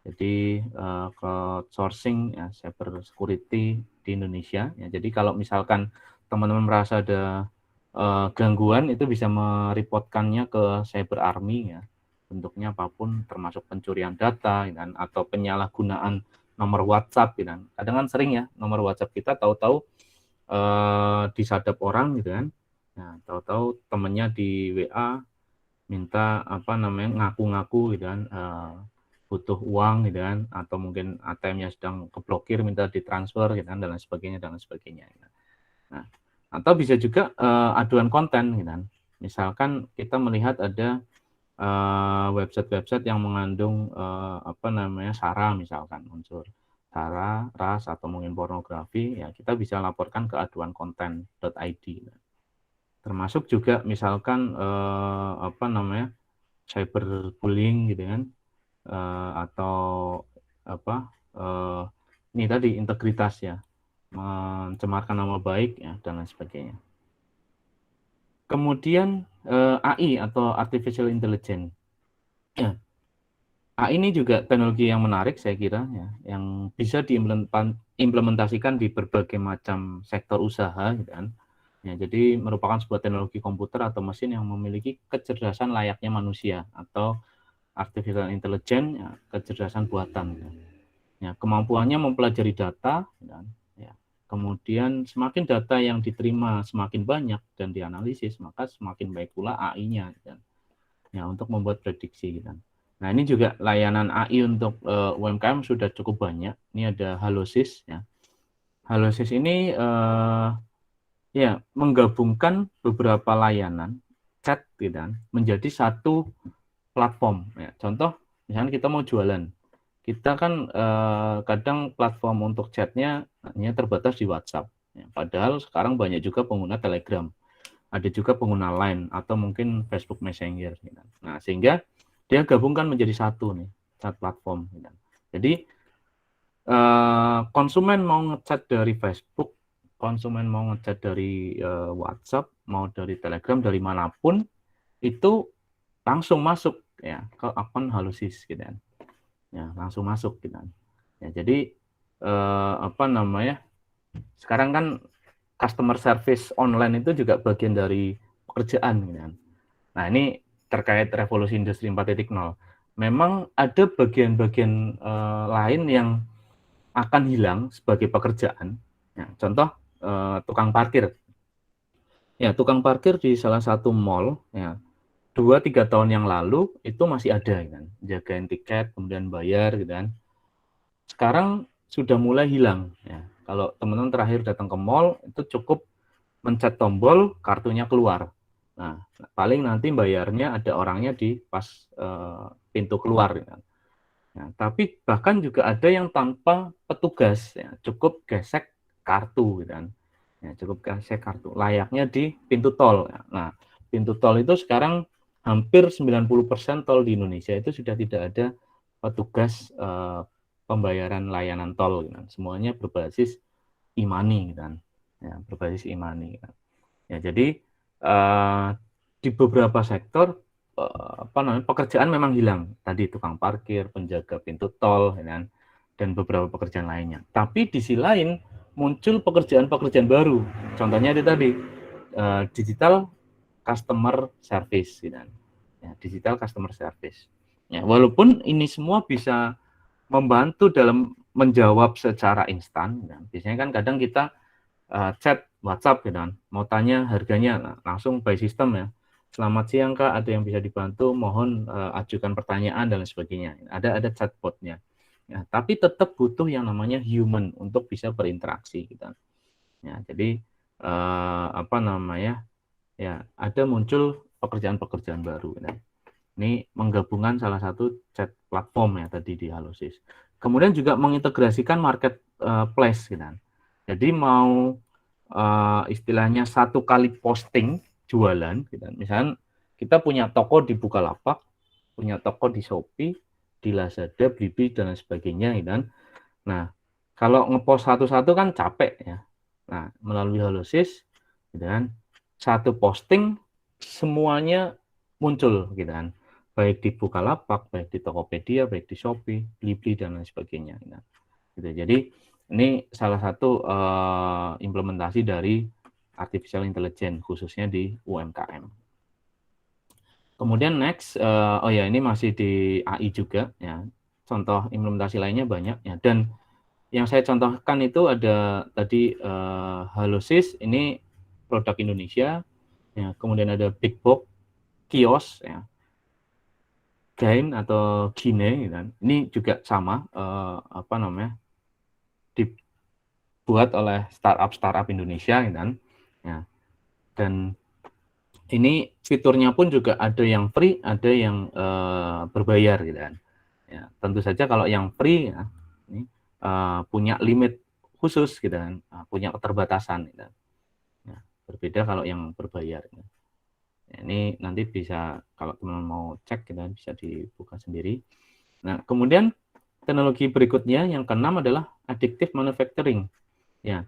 jadi crowdsourcing ya, cyber security di Indonesia. Ya, jadi kalau misalkan teman-teman merasa ada gangguan itu bisa mereportkannya ke cyber army ya. Bentuknya apapun termasuk pencurian data dan atau penyalahgunaan nomor WhatsApp dan kadang kan sering ya nomor WhatsApp kita tahu-tahu disadap orang gitu kan. Nah, tahu-tahu temennya di WA minta ngaku-ngaku gitu kan butuh uang gitu kan atau mungkin ATM-nya sedang keblokir minta ditransfer gitu kan dan lain sebagainya dan lain sebagainya. Nah, atau bisa juga aduan konten gitu kan. Misalkan kita melihat ada website-website yang mengandung sara misalkan unsur sara, ras atau mungkin pornografi ya kita bisa laporkan ke aduan konten.id. Termasuk juga misalkan cyberbullying gitu kan atau ini tadi integritas ya mencemarkan nama baik ya dan lain sebagainya. Kemudian AI atau artificial intelligence. Ya. AI ini juga teknologi yang menarik saya kira ya, yang bisa diimplementasikan di berbagai macam sektor usaha gitu kan. Ya, jadi merupakan sebuah teknologi komputer atau mesin yang memiliki kecerdasan layaknya manusia atau artificial intelligence, ya, kecerdasan buatan. Ya, kemampuannya mempelajari data, ya. Kemudian semakin data yang diterima semakin banyak dan dianalisis, maka semakin baik pula AI-nya, ya, untuk membuat prediksi. Nah, ini juga layanan AI untuk UMKM sudah cukup banyak. Ini ada Halosis, ya. Halosis ini ya menggabungkan beberapa layanan chat menjadi satu platform ya. Contoh misalnya kita mau jualan kita kan kadang platform untuk chatnya hanya terbatas di WhatsApp ya. Padahal sekarang banyak juga pengguna Telegram ada juga pengguna Line atau mungkin Facebook Messenger gitu. Nah sehingga dia gabungkan menjadi satu nih chat platform gitu. Jadi konsumen mau ngechat dari Facebook konsumen mau ngechat dari WhatsApp, mau dari Telegram, dari manapun, itu langsung masuk ya ke akun Halosis gitu kan. Ya, langsung masuk gitu kan. Ya, jadi sekarang kan customer service online itu juga bagian dari pekerjaan gitu kan. Nah, ini terkait revolusi industri 4.0. Memang ada bagian-bagian lain yang akan hilang sebagai pekerjaan. Ya, contoh tukang parkir. Ya, tukang parkir di salah satu mall, ya, 2-3 tahun yang lalu itu masih ada, kan, jagain tiket, kemudian bayar, gitu kan. Sekarang sudah mulai hilang, ya. Kalau teman-teman terakhir datang ke mall, itu cukup mencet tombol, kartunya keluar. Nah, paling nanti bayarnya ada orangnya di pas pintu keluar, gitu kan. Nah, tapi bahkan juga ada yang tanpa petugas, ya, cukup gesek kartu, gitu kan. Ya, cukup gesek kartu, layaknya di pintu tol. Ya. Nah, pintu tol itu sekarang hampir 90% tol di Indonesia itu sudah tidak ada petugas pembayaran layanan tol, gitu kan. Semuanya berbasis e-money, gitu kan. Ya, berbasis e-money. Gitu kan. Ya, jadi di beberapa sektor pekerjaan memang hilang. Tadi tukang parkir, penjaga pintu tol, ya kan, dan beberapa pekerjaan lainnya. Tapi di sisi lain muncul pekerjaan-pekerjaan baru. Contohnya itu tadi digital customer service, gitu kan. Ya, digital customer service. Ya, walaupun ini semua bisa membantu dalam menjawab secara instan. Ya. Biasanya kan kadang kita chat WhatsApp gitu kan, mau tanya harganya, langsung by system ya. Selamat siang Kak, ada yang bisa dibantu, mohon ajukan pertanyaan dan lain sebagainya. Ada chatbotnya. Ya, tapi tetap butuh yang namanya human untuk bisa berinteraksi gitu. Ya, jadi apa namanya? Ya, ada muncul pekerjaan-pekerjaan baru. Gitu. Ini menggabungkan salah satu chat platform ya tadi di Halosis. Kemudian juga mengintegrasikan marketplace gitu. Jadi mau istilahnya satu kali posting jualan gitu. Misalnya kita punya toko di Bukalapak, punya toko di Shopee, di Lazada, Blibli dan lain sebagainya gitu kan. Nah, kalau ngepost satu-satu kan capek ya. Nah, melalui Halosis gitu kan, satu posting semuanya muncul gitu kan. Baik di Bukalapak, baik di Tokopedia, baik di Shopee, Blibli dan lain sebagainya. Nah, gitu. Jadi ini salah satu implementasi dari artificial intelligence khususnya di UMKM. Kemudian next, oh ya ini masih di AI juga ya. Contoh implementasi lainnya banyak ya. Dan yang saya contohkan itu ada tadi Halosis, ini produk Indonesia. Ya, kemudian ada Big Box Kios ya. Gain atau Gine gitu kan. Ini juga sama apa namanya? Dibuat oleh startup Indonesia gitu kan. Ya. Dan ini fiturnya pun juga ada yang free, ada yang berbayar gitu kan. Ya, tentu saja kalau yang free ya, ini punya limit khusus gitu kan, punya keterbatasan gitu. Ya, berbeda kalau yang berbayar. Gitu. Ya, ini nanti bisa kalau teman-teman mau cek gitu kan, bisa dibuka sendiri. Nah, kemudian teknologi berikutnya yang keenam adalah additive manufacturing. Ya,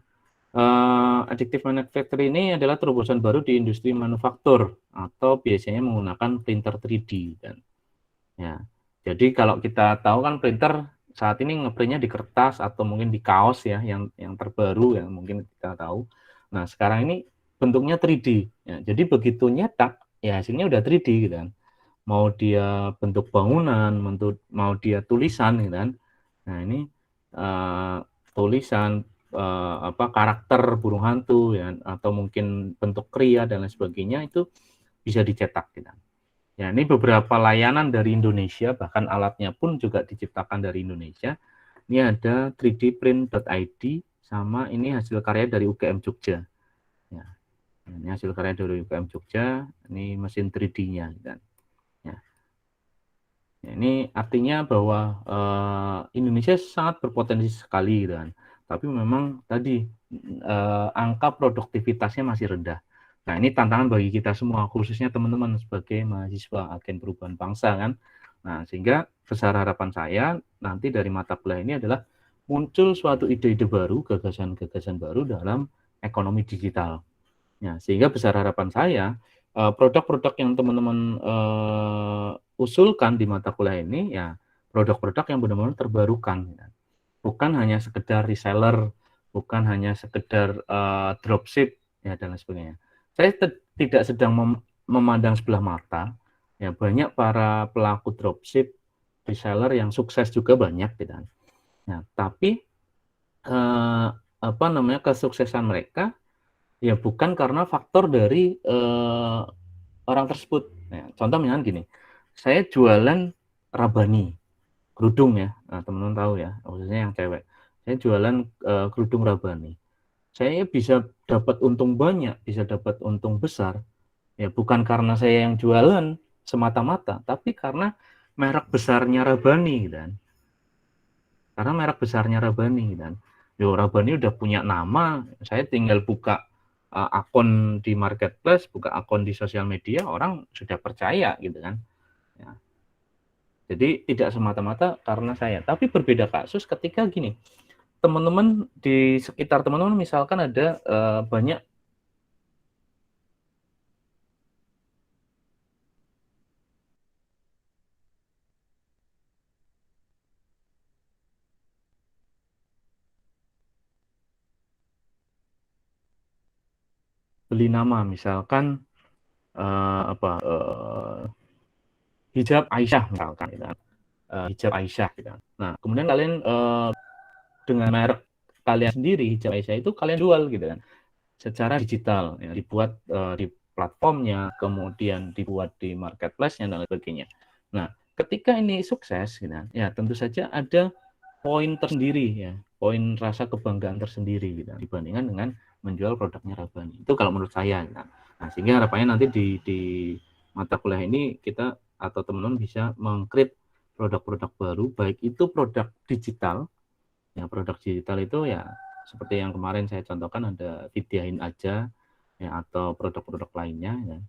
additive manufacturing ini adalah terobosan baru di industri manufaktur atau biasanya menggunakan printer 3D dan ya. Jadi kalau kita tahu kan printer saat ini ngeprintnya di kertas atau mungkin di kaos ya yang terbaru ya mungkin kita tahu. Nah, sekarang ini bentuknya 3D. Ya, jadi begitu nyetak ya hasilnya udah 3D gitu kan. Mau dia bentuk bangunan, mau dia tulisan gitu kan. Nah, ini tulisan apa karakter burung hantu ya atau mungkin bentuk kriya dan lain sebagainya itu bisa dicetak gitu. Ya, ini beberapa layanan dari Indonesia, bahkan alatnya pun juga diciptakan dari Indonesia. Ini ada 3dprint.id sama ini hasil karya dari UGM Jogja. Ya, ini hasil karya dari UGM Jogja, ini mesin 3D-nya. Ya. Ya, ini artinya bahwa Indonesia sangat berpotensi sekali, kan. Tapi memang tadi angka produktivitasnya masih rendah. Nah, ini tantangan bagi kita semua, khususnya teman-teman sebagai mahasiswa agen perubahan bangsa kan. Nah, sehingga besar harapan saya nanti dari mata kuliah ini adalah muncul suatu ide-ide baru, gagasan-gagasan baru dalam ekonomi digital. Ya, sehingga besar harapan saya produk-produk yang teman-teman usulkan di mata kuliah ini ya produk-produk yang benar-benar terbarukan. Bukan hanya sekedar reseller, bukan hanya sekedar dropship ya dan lain sebagainya. Saya tidak sedang memandang sebelah mata, ya banyak para pelaku dropship, reseller yang sukses juga banyak gitu. Nah, tapi apa namanya kesuksesan mereka ya bukan karena faktor dari orang tersebut. Nah, contoh misalnya gini, saya jualan Rabani, kerudung ya, nah, teman-teman tahu ya, khususnya yang cewek. Saya jualan kerudung Rabani. Saya bisa dapat untung banyak, bisa dapat untung besar, ya bukan karena saya yang jualan semata-mata, tapi karena merek besarnya Rabani, kan? Karena merek besarnya Rabani, kan? Yo Rabani udah punya nama, saya tinggal buka akun di marketplace, buka akun di sosial media, orang sudah percaya gitu kan. Ya. Jadi tidak semata-mata karena saya, tapi berbeda kasus ketika gini, teman-teman di sekitar teman-teman misalkan ada banyak beli nama, misalkan hijab Aisyah misalkan, gitu kan. Hijab Aisyah, gitu kan. Nah, kemudian kalian dengan merek kalian sendiri, hijab Aisyah itu kalian jual, gitu kan, secara digital, ya, dibuat di platformnya, kemudian dibuat di marketplace-nya dan lain sebagainya. Nah, ketika ini sukses, gitu kan, ya tentu saja ada poin tersendiri, ya, poin rasa kebanggaan tersendiri, gitu, dibandingkan dengan menjual produknya Rabani. Itu kalau menurut saya. Nah, sehingga harapannya nanti di mata kuliah ini kita atau teman-teman bisa meng-create produk-produk baru, baik itu produk digital. Ya, produk digital itu ya seperti yang kemarin saya contohkan, ada Vidyain aja, ya, atau produk-produk lainnya, ya,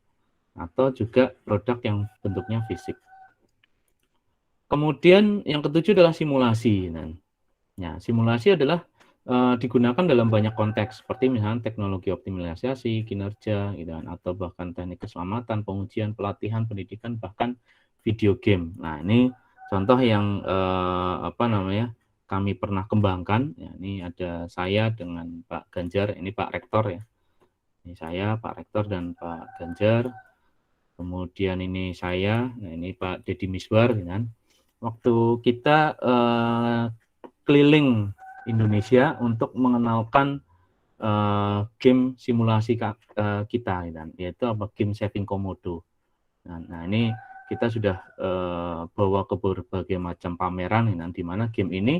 atau juga produk yang bentuknya fisik. Kemudian yang ketujuh adalah simulasi. Nah, ya, simulasi adalah digunakan dalam banyak konteks, seperti misalnya teknologi optimalisasi kinerja, gitu kan, atau bahkan teknik keselamatan, pengujian, pelatihan, pendidikan, bahkan video game. Nah, ini contoh yang kami pernah kembangkan. Ya, ini ada saya dengan Pak Ganjar, ini Pak Rektor, ya. Ini saya, Pak Rektor, dan Pak Ganjar. Kemudian ini saya, nah ini Pak Deddy Miswar, kan. Waktu kita keliling Indonesia untuk mengenalkan game simulasi kita, kan, yaitu game Saving Komodo. Nah, ini kita sudah bawa ke berbagai macam pameran, kan, di mana game ini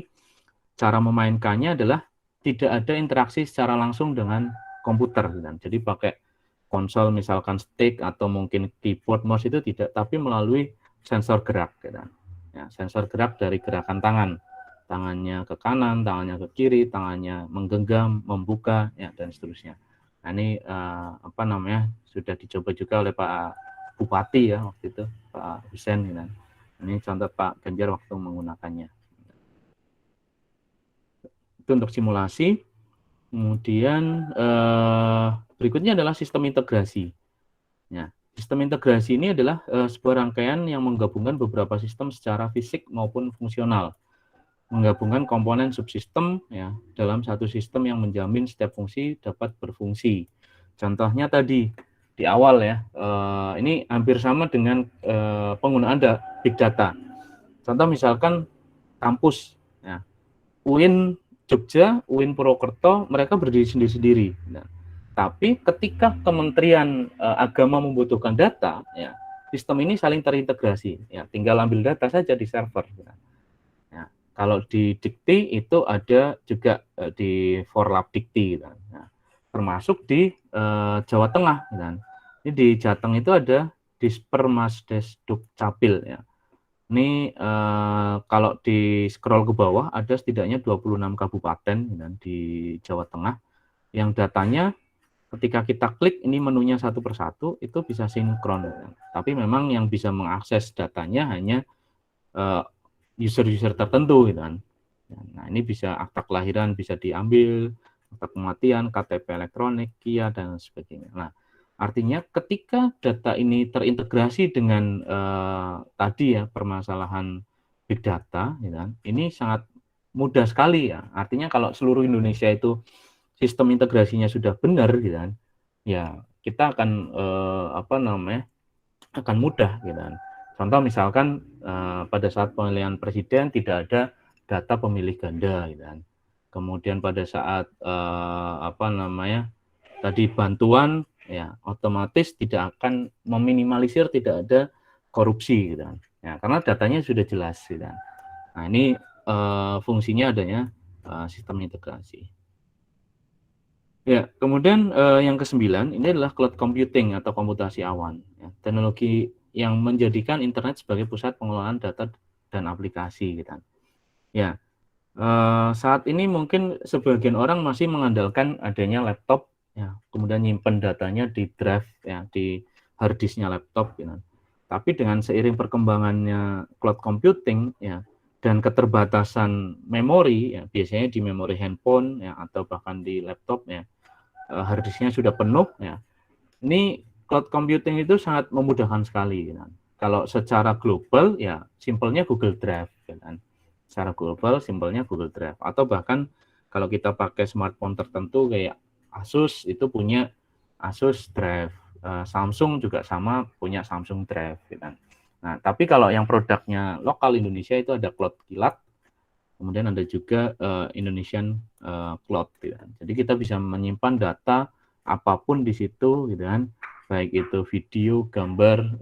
cara memainkannya adalah tidak ada interaksi secara langsung dengan komputer, kan. Jadi pakai konsol misalkan stick atau mungkin keyboard mouse itu tidak, tapi melalui sensor gerak, kan. Ya, sensor gerak dari gerakan tangannya ke kanan, tangannya ke kiri, tangannya menggenggam, membuka, ya, dan seterusnya. Nah, ini sudah dicoba juga oleh Pak Bupati, ya, waktu itu Pak Husen, gitu. Ini contoh Pak Ganjar waktu menggunakannya. Itu untuk simulasi. Kemudian berikutnya adalah sistem integrasi. Ya, sistem integrasi ini adalah sebuah rangkaian yang menggabungkan beberapa sistem secara fisik maupun fungsional, menggabungkan komponen subsistem, ya, dalam satu sistem yang menjamin setiap fungsi dapat berfungsi. Contohnya tadi di awal, ya, ini hampir sama dengan penggunaan big data. Contoh misalkan kampus, ya, UIN Jogja, UIN Purwokerto, mereka berdiri sendiri-sendiri. Nah, tapi ketika Kementerian Agama membutuhkan data, ya, sistem ini saling terintegrasi. Ya, tinggal ambil data saja di server. Ya, kalau di Dikti itu ada juga di Forlab Dikti. Nah, termasuk di Jawa Tengah. Ini di Jateng itu ada Dispermasdesduk Capil. Ya. Ini kalau di scroll ke bawah ada setidaknya 26 kabupaten, kan, di Jawa Tengah yang datanya ketika kita klik ini menunya satu persatu itu bisa sinkron, kan. Tapi memang yang bisa mengakses datanya hanya user-user tertentu, kan. Nah, ini bisa akta kelahiran bisa diambil, akta kematian, KTP elektronik, KIA, dan sebagainya. Nah, artinya ketika data ini terintegrasi dengan tadi, ya, permasalahan big data, ya, ini sangat mudah sekali, ya. Artinya kalau seluruh Indonesia itu sistem integrasinya sudah benar, gitu kan, ya kita akan akan mudah, gitu kan. Contoh misalkan pada saat pemilihan presiden tidak ada data pemilih ganda, gitu kan. Kemudian pada saat tadi bantuan, ya, otomatis tidak akan meminimalisir tidak ada korupsi, gitu kan. Ya, karena datanya sudah jelas, gitu kan. Nah, ini fungsinya adanya sistem integrasi. Ya, kemudian yang ke-9 ini adalah cloud computing atau komputasi awan, ya, teknologi yang menjadikan internet sebagai pusat pengelolaan data dan aplikasi, gitu kan. Ya, saat ini mungkin sebagian orang masih mengandalkan adanya laptop, ya, kemudian nyimpen datanya di drive, ya, di hard disknya laptop, gitu. Tapi dengan seiring perkembangannya cloud computing, ya, dan keterbatasan memori, ya, biasanya di memori handphone, ya, atau bahkan di laptop, ya, hard disknya sudah penuh, ya. Ini cloud computing itu sangat memudahkan sekali, gitu. Kalau secara global, ya, simpelnya Google Drive, gitu kan. Secara global, simpelnya Google Drive. Atau bahkan kalau kita pakai smartphone tertentu kayak Asus itu punya Asus Drive, Samsung juga sama punya Samsung Drive gitu kan. Nah, tapi kalau yang produknya lokal Indonesia itu ada Cloud Kilat, kemudian ada juga Indonesian Cloud gitu kan. Jadi kita bisa menyimpan data apapun di situ gitu kan, baik itu video, gambar,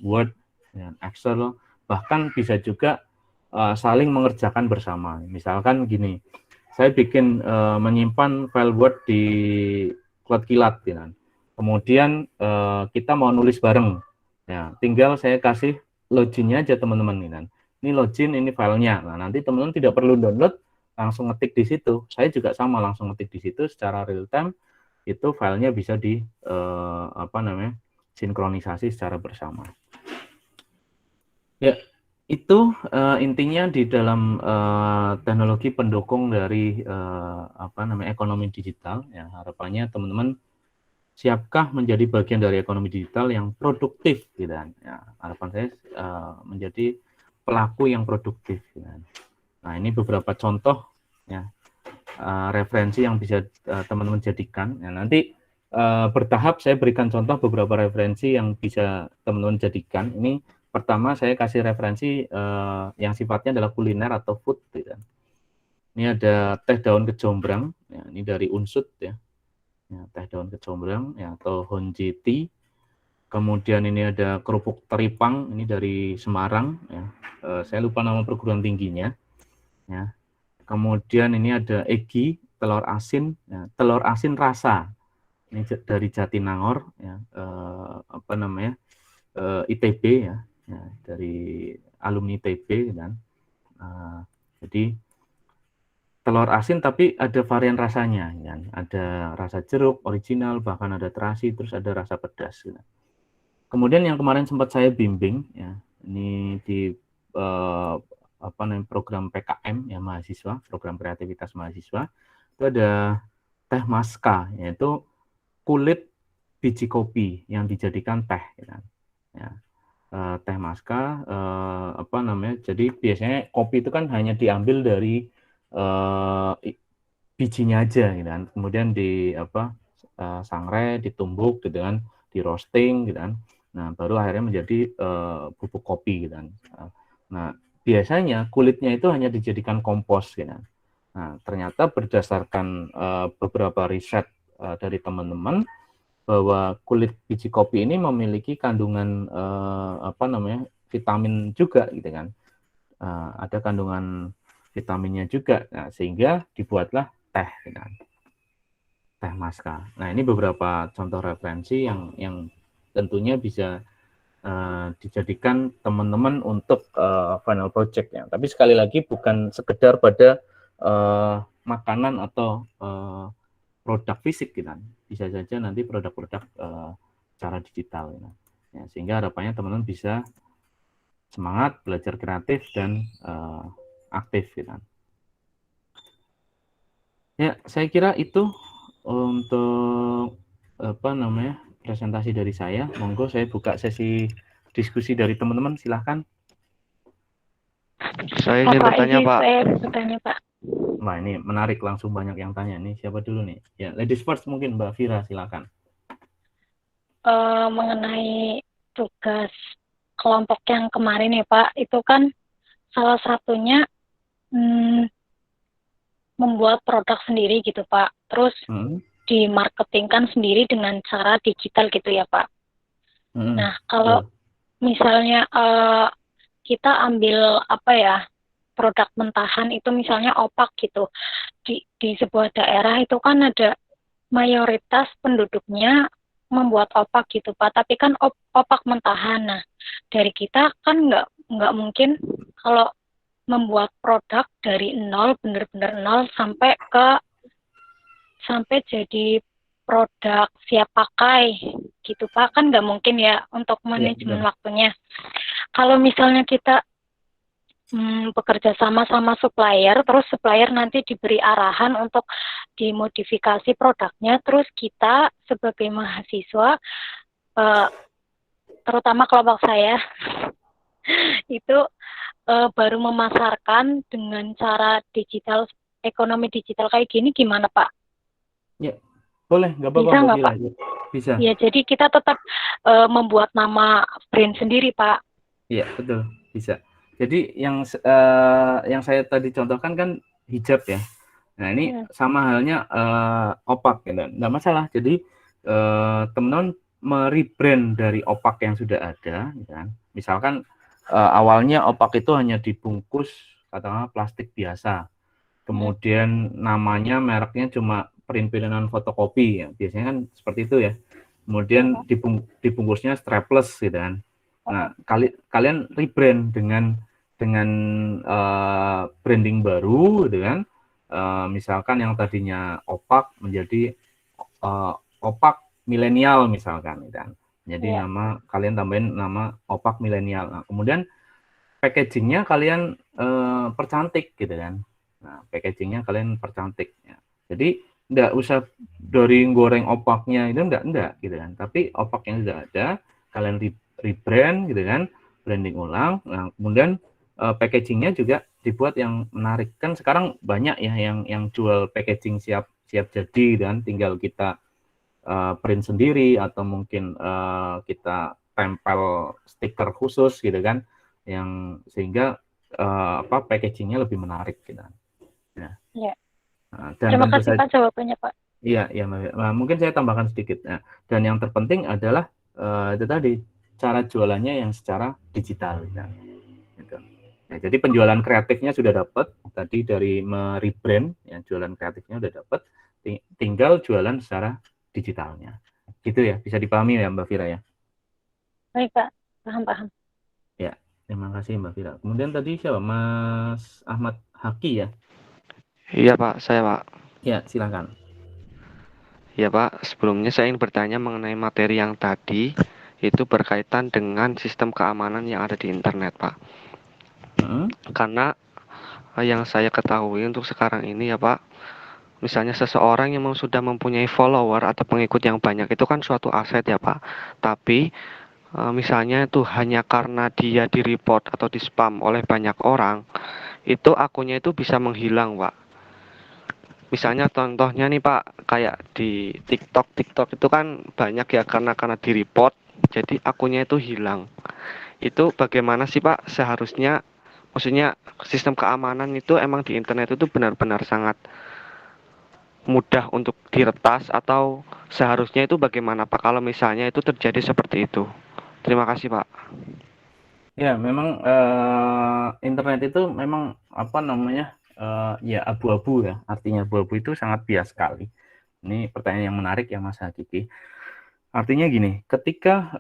Word, dan Excel, bahkan bisa juga saling mengerjakan bersama. Misalkan gini, saya bikin menyimpan file Word di Cloud Kilat gitu kan. Kemudian kita mau nulis bareng. Ya, tinggal saya kasih login-nya aja teman-teman gitu kan. Ini login, ini filenya. Nah, nanti teman-teman tidak perlu download, langsung ngetik di situ. Saya juga sama, langsung ngetik di situ secara real time, itu filenya bisa di sinkronisasi secara bersama. Ya, itu intinya di dalam teknologi pendukung dari ekonomi digital. Ya, harapannya teman-teman siapkah menjadi bagian dari ekonomi digital yang produktif, gitu kan? Ya, harapan saya menjadi pelaku yang produktif. Gitu kan? Nah, ini beberapa contoh ya referensi yang bisa teman-teman jadikan. Ya, nanti bertahap saya berikan contoh beberapa referensi yang bisa teman-teman jadikan. Ini pertama saya kasih referensi yang sifatnya adalah kuliner atau food. Gitu. Ini ada teh daun kecombrang, ya, ini dari Unsut ya. Ya, teh daun kecombrang ya, atau Honje Tea. Kemudian ini ada kerupuk teripang, ini dari Semarang. Ya. Saya lupa nama perguruan tingginya. Ya. Kemudian ini ada Egi, telur asin, ya, telur asin rasa. Ini dari Jatinangor, ya, ITB ya, ya, dari alumni ITB kan. Jadi telur asin tapi ada varian rasanya, kan. Ada rasa jeruk original, bahkan ada terasi, terus ada rasa pedas. Gitu. Kemudian yang kemarin sempat saya bimbing, ya, ini di program PKM ya mahasiswa, program kreativitas mahasiswa, itu ada teh maska, yaitu kulit biji kopi yang dijadikan teh. Ya. Teh maska, jadi biasanya kopi itu kan hanya diambil dari bijinya aja, gitu kan. Kemudian sangrai, ditumbuk, gitu kan, di roasting, gitu kan. Nah, baru akhirnya menjadi bubuk kopi, gitu kan. Nah, biasanya kulitnya itu hanya dijadikan kompos, gitu kan. Nah, ternyata berdasarkan beberapa riset dari teman-teman bahwa kulit biji kopi ini memiliki kandungan vitamin juga, gitu kan. Ada kandungan vitaminnya juga, nah, sehingga dibuatlah teh, gitu kan. Teh maska. Nah, ini beberapa contoh referensi yang tentunya bisa dijadikan teman-teman untuk final project ya. Tapi sekali lagi bukan sekedar pada makanan atau produk fisik gitu kan. Bisa saja nanti produk-produk secara digital gitu. Ya, sehingga harapannya teman-teman bisa semangat belajar kreatif dan aktif gitu kan. Ya, saya kira itu untuk presentasi dari saya. Monggo saya buka sesi diskusi dari teman-teman, silahkan. Saya ingin bertanya, Pak. Saya bertanya, Pak. Wah, ini menarik, langsung banyak yang tanya. Nih, siapa dulu nih? Ya, ladies first mungkin Mbak Vira, silakan. Mengenai tugas kelompok yang kemarin ya, Pak, itu kan salah satunya membuat produk sendiri gitu, Pak. Terus dimarketingkan sendiri dengan cara digital gitu ya, Pak. Nah, kalau misalnya kita ambil produk mentahan itu misalnya opak gitu, di sebuah daerah itu kan ada mayoritas penduduknya membuat opak gitu, Pak. Tapi kan opak mentahan. Nah, dari kita kan nggak mungkin kalau membuat produk dari nol, benar-benar nol sampai jadi produk siap pakai gitu, Pak. Kan nggak mungkin ya untuk manajemen waktunya. Kalau misalnya kita bekerja sama supplier, terus supplier nanti diberi arahan untuk dimodifikasi produknya, terus kita sebagai mahasiswa, terutama kelompok saya, itu baru memasarkan dengan cara digital, ekonomi digital kayak gini, gimana Pak? Ya, Boleh, nggak apa-apa Bisa Mbak nggak, Vira. Pak? Bisa. Ya, jadi kita tetap membuat nama brand sendiri, Pak. Iya, betul. Bisa. Jadi yang saya tadi contohkan kan hijab ya. Nah, ini sama halnya opak ya, nggak masalah. Jadi teman-teman merebrand dari opak yang sudah ada, kan? Misalkan awalnya opak itu hanya dibungkus katakanlah plastik biasa, kemudian namanya mereknya cuma print-printan fotokopi ya, biasanya kan seperti itu ya. Kemudian dibungkusnya strapless gitu kan. Nah, kalian rebrand dengan branding baru gitu kan. Misalkan yang tadinya opak menjadi opak milenial misalkan gitu kan. Jadi nama kalian tambahin nama opak milenial. Nah, kemudian packagingnya kalian percantik gitu kan. Nah, packagingnya kalian percantik ya. Jadi enggak usah dari goreng opaknya itu enggak gitu kan. Tapi opak yang sudah ada kalian rebrand gitu kan, branding ulang. Nah, kemudian packagingnya juga dibuat yang menarik. Kan sekarang banyak ya yang jual packaging siap jadi dan tinggal kita print sendiri atau mungkin kita tempel stiker khusus gitu kan, yang sehingga packagingnya lebih menarik gitu. Nah, dan Terima tentu kasih saja, Pak jawabannya, Pak. iya, ya, mungkin saya tambahkan sedikit. Nah, dan yang terpenting adalah itu tadi cara jualannya yang secara digital. Gitu. Ya, jadi penjualan kreatifnya sudah dapat tadi dari merebrand, ya, jualan kreatifnya sudah dapat, tinggal jualan secara digitalnya. Gitu ya, bisa dipahami ya Mbak Vira ya. Baik, Pak. Paham. Ya, terima kasih Mbak Vira. Kemudian tadi siapa? Mas Ahmad Haki ya? Iya Pak, saya Pak. Ya, silakan. Ya Pak, sebelumnya saya ingin bertanya mengenai materi yang tadi itu berkaitan dengan sistem keamanan yang ada di internet Pak. Karena yang saya ketahui untuk sekarang ini ya Pak, misalnya seseorang yang sudah mempunyai follower atau pengikut yang banyak itu kan suatu aset ya Pak. Tapi misalnya itu hanya karena dia di-report atau di-spam oleh banyak orang, itu akunnya itu bisa menghilang Pak. Misalnya contohnya nih Pak, kayak di TikTok itu kan banyak ya karena di-report, jadi akunnya itu hilang. Itu bagaimana sih Pak seharusnya, maksudnya sistem keamanan itu emang di internet itu benar-benar sangat mudah untuk diretas atau seharusnya itu bagaimana Pak kalau misalnya itu terjadi seperti itu? Terima kasih Pak. Ya, memang internet itu memang apa namanya ya abu-abu ya. Artinya abu-abu itu sangat bias sekali. Ini pertanyaan yang menarik ya Mas Hakiki. Artinya gini, ketika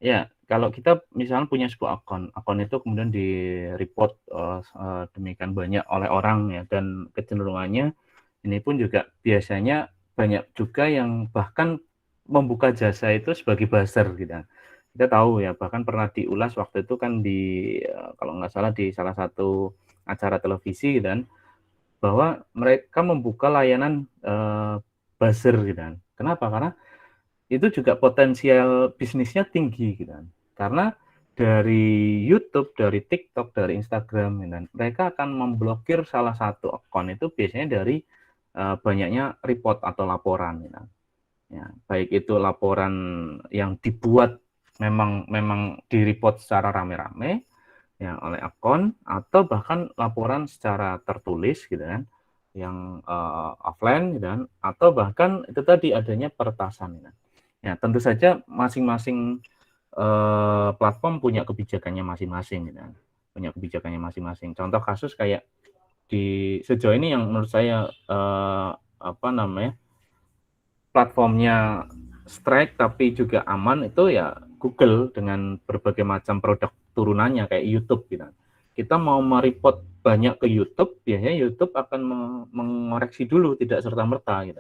ya kalau kita misalnya punya sebuah akun itu kemudian di-report demikian banyak oleh orang ya, dan kecenderungannya ini pun juga biasanya banyak juga yang bahkan membuka jasa itu sebagai buzzer gitu. Kita tahu ya, bahkan pernah diulas waktu itu kan di kalau nggak salah di salah satu acara televisi dan bahwa mereka membuka layanan buzzer gitu kan. Kenapa? Karena itu juga potensial bisnisnya tinggi gitu kan. Karena dari YouTube, dari TikTok, dari Instagram gitu kan, mereka akan memblokir salah satu akun itu biasanya dari banyaknya report atau laporan gitu kan. Ya, baik itu laporan yang dibuat memang di-report secara rame-rame ya oleh akun, atau bahkan laporan secara tertulis gitu kan, yang offline gitu kan, atau bahkan itu tadi adanya peretasan gitu. Ya, tentu saja masing-masing platform punya kebijakannya masing-masing gitu kan. Punya kebijakannya masing-masing. Contoh kasus kayak di sejauh ini yang menurut saya apa namanya? Platformnya strike tapi juga aman itu ya Google dengan berbagai macam produk turunannya kayak YouTube gitu. Kita mau mereport banyak ke YouTube, biasanya YouTube akan mengoreksi dulu, tidak serta-merta gitu.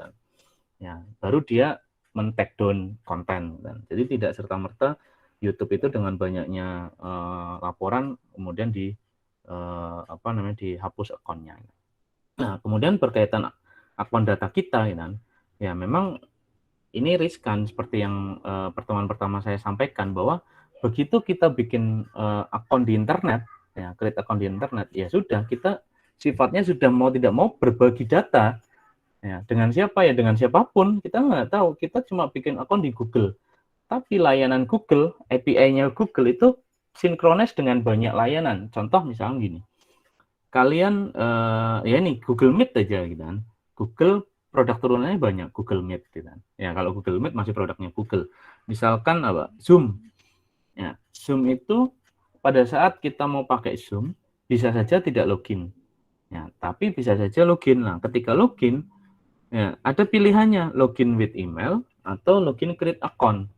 Ya, baru dia men-take down konten gitu. Jadi tidak serta-merta YouTube itu dengan banyaknya laporan kemudian apa namanya dihapus akunnya. Nah, kemudian berkaitan akun data kita gitu. Ya memang ini riskan seperti yang pertemuan pertama saya sampaikan bahwa begitu kita bikin akun di internet, ya create akun di internet, ya sudah kita sifatnya sudah mau tidak mau berbagi data Ya, dengan siapa ya? Dengan siapapun. Kita nggak tahu. Kita cuma bikin akun di Google. Tapi layanan Google, API-nya Google itu sinkronis dengan banyak layanan. Contoh misalnya gini. Kalian ya ini Google Meet aja gitu kan. Google produk turunannya banyak, Google Meet gitu kan. Ya kalau Google Meet masih produknya Google. Misalkan apa? Zoom. Ya, Zoom itu pada saat kita mau pakai Zoom bisa saja tidak login. Ya, tapi bisa saja login. Nah, ketika login ya, ada pilihannya login with email atau login create account.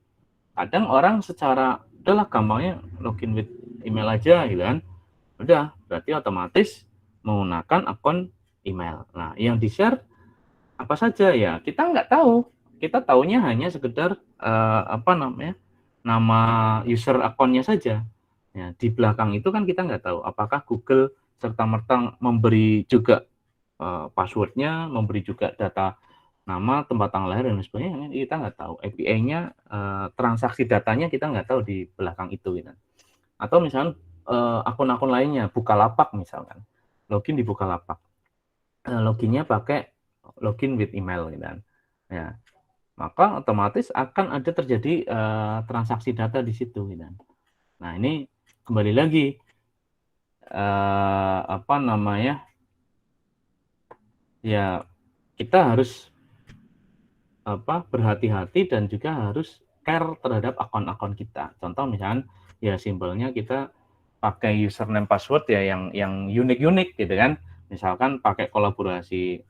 Kadang orang secara udahlah gampangnya login with email aja gitu kan. Udah, berarti otomatis menggunakan akun email. Nah, yang di-share apa saja ya? Kita nggak tahu. Kita taunya hanya sekedar apa namanya? Nama user akunnya saja. Ya, di belakang itu kan kita nggak tahu apakah Google serta-merta memberi juga passwordnya, memberi juga data nama, tempat tanggal lahir dan sebagainya, kita nggak tahu. API-nya, transaksi datanya kita nggak tahu di belakang itu. Gitu. Atau misalnya akun-akun lainnya, Bukalapak misalkan, login di Bukalapak, loginnya pakai login with email, gitu kan. Ya, maka otomatis akan ada terjadi transaksi data di situ. Gitu. Nah ini kembali lagi apa namanya? Ya kita harus berhati-hati dan juga harus care terhadap akun-akun kita. Contoh misalnya ya simpelnya kita pakai username password ya yang unik-unik gitu kan. Misalkan pakai kolaborasi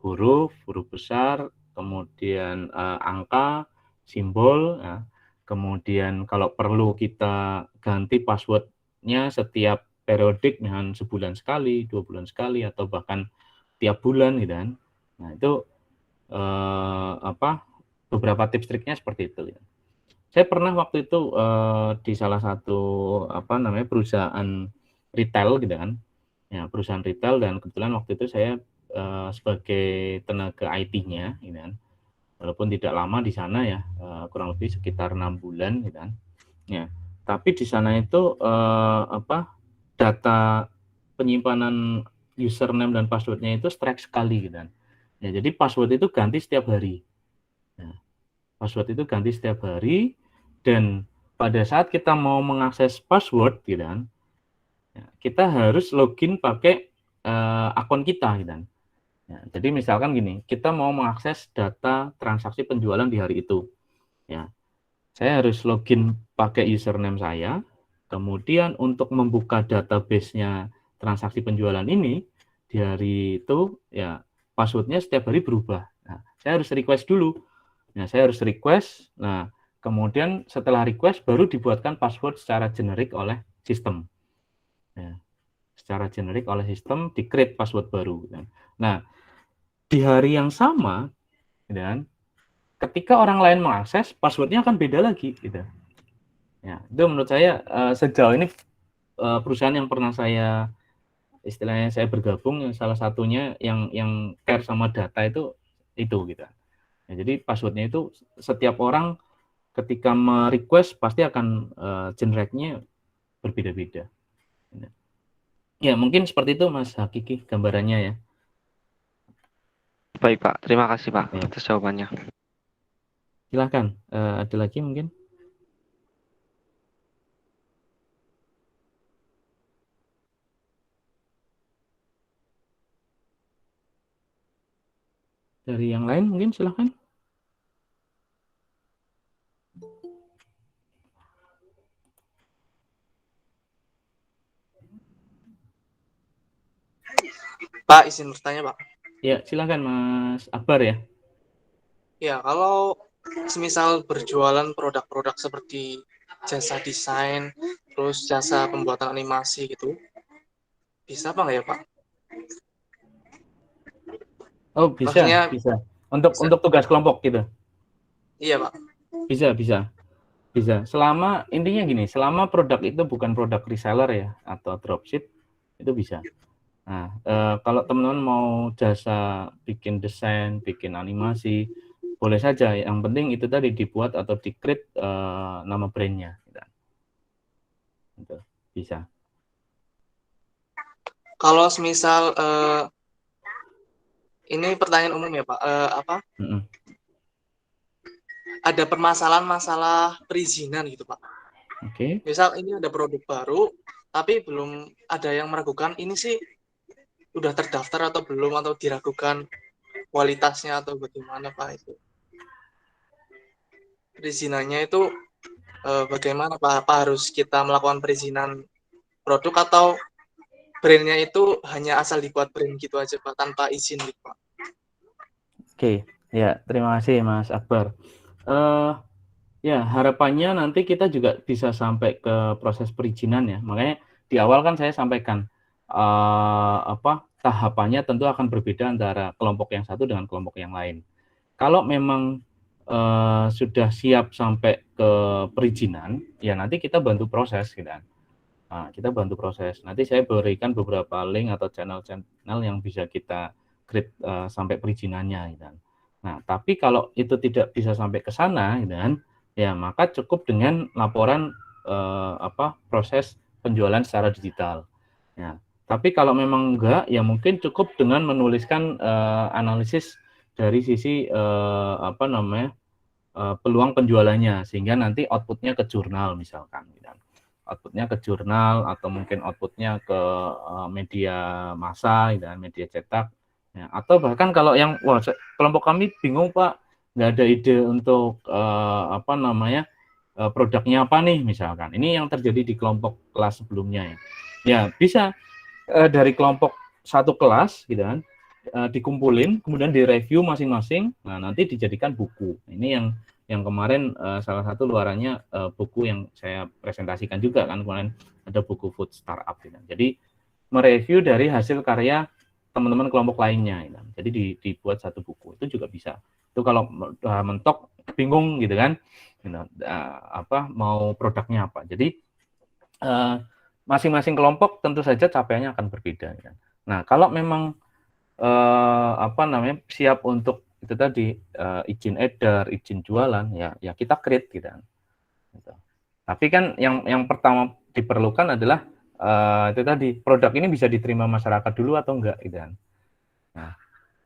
huruf besar, kemudian angka, simbol, ya. Kemudian kalau perlu kita ganti passwordnya setiap periodik dengan sebulan sekali, 2 bulan sekali, atau bahkan tiap bulan gitu kan. Nah itu beberapa tips triknya seperti itu. Ya. Saya pernah waktu itu di salah satu perusahaan retail gitu kan, ya perusahaan retail dan kebetulan waktu itu saya sebagai tenaga IT-nya, gitu kan, walaupun tidak lama di sana ya, kurang lebih sekitar 6 bulan gitu kan, ya. Tapi di sana itu data penyimpanan username dan passwordnya itu strike sekali gitu kan. Ya, jadi password itu ganti setiap hari. Nah, password itu ganti setiap hari dan pada saat kita mau mengakses password gitu kan, ya, kita harus login pakai akun kita gitu kan. Ya, jadi misalkan gini, kita mau mengakses data transaksi penjualan di hari itu. Ya, saya harus login pakai username saya. Kemudian untuk membuka database-nya transaksi penjualan ini di hari itu ya passwordnya setiap hari berubah. Nah, saya harus request dulu. Nah, saya harus request. Nah, kemudian setelah request baru dibuatkan password secara generik oleh sistem. Ya, secara generik oleh sistem di-create password baru. Nah, di hari yang sama, dan ketika orang lain mengakses, passwordnya akan beda lagi, gitu. Ya, itu menurut saya sejauh ini perusahaan yang pernah saya istilahnya saya bergabung, salah satunya yang care sama data itu gitu. Ya, jadi passwordnya itu setiap orang ketika merequest pasti akan generate-nya berbeda-beda. Ya, mungkin seperti itu Mas Hakiki gambarannya ya. Baik Pak, terima kasih Pak Ya. atas jawabannya. Silahkan, ada lagi mungkin? Dari yang lain mungkin silahkan. Pak, izin bertanya, Pak. Ya, silahkan Mas Akbar ya. Ya, kalau semisal berjualan produk-produk seperti jasa desain, terus jasa pembuatan animasi gitu, bisa apa nggak ya, Pak? Oh, bisa, Maksudnya bisa. Untuk bisa. tugas kelompok gitu. Iya, Pak. Bisa, bisa. Bisa. Selama intinya gini, selama produk itu bukan produk reseller ya atau dropship, itu bisa. Nah, kalau teman-teman mau jasa bikin desain, bikin animasi, boleh saja. Yang penting itu tadi dibuat atau di-create nama brandnya. Gitu. Bisa. Kalau semisal ini pertanyaan umum ya Pak. Mm-mm. Ada permasalahan masalah perizinan gitu Pak. Oke. Misal ini ada produk baru, tapi belum ada yang meragukan ini sih udah terdaftar atau belum, atau diragukan kualitasnya atau bagaimana Pak itu. Perizinannya itu bagaimana Pak? Apa harus kita melakukan perizinan produk atau brandnya itu hanya asal dibuat brand gitu aja Pak, tanpa izin gitu Pak? Oke, ya terima kasih Mas Akbar. Ya harapannya nanti kita juga bisa sampai ke proses perizinan ya. Makanya di awal kan saya sampaikan tahapannya tentu akan berbeda antara kelompok yang satu dengan kelompok yang lain. Kalau memang sudah siap sampai ke perizinan, ya nanti kita bantu proses gitu kan. Nah, kita bantu proses. Nanti saya berikan beberapa link atau channel-channel yang bisa kita create sampai perizinannya gitu kan. Nah, tapi kalau itu tidak bisa sampai ke sana gitu kan, ya maka cukup dengan laporan proses penjualan secara digital. Ya, tapi kalau memang enggak, ya mungkin cukup dengan menuliskan analisis dari sisi peluang penjualannya, sehingga nanti outputnya ke jurnal misalkan, gitu. Outputnya ke jurnal atau mungkin outputnya ke media massa, gitu, media cetak. Ya, atau bahkan kalau yang kelompok kami bingung Pak, nggak ada ide untuk produknya apa nih misalkan. Ini yang terjadi di kelompok kelas sebelumnya ya. Ya bisa dari kelompok satu kelas gitu kan, dikumpulin kemudian direview masing-masing. Nah, nanti dijadikan buku. Ini yang kemarin salah satu luarannya buku yang saya presentasikan juga kan, kemarin ada buku food startup gitu. Jadi mereview dari hasil karya teman-teman kelompok lainnya gitu. Jadi dibuat satu buku. Itu juga bisa. Itu kalau mentok bingung gitu kan, mau produknya apa. Jadi masing-masing kelompok tentu saja capaiannya akan berbeda. Gitu. Nah, kalau memang siap untuk itu tadi izin edar, izin jualan, ya kita create gitu. Tapi kan yang pertama diperlukan adalah itu tadi produk ini bisa diterima masyarakat dulu atau enggak gitu kan. Nah,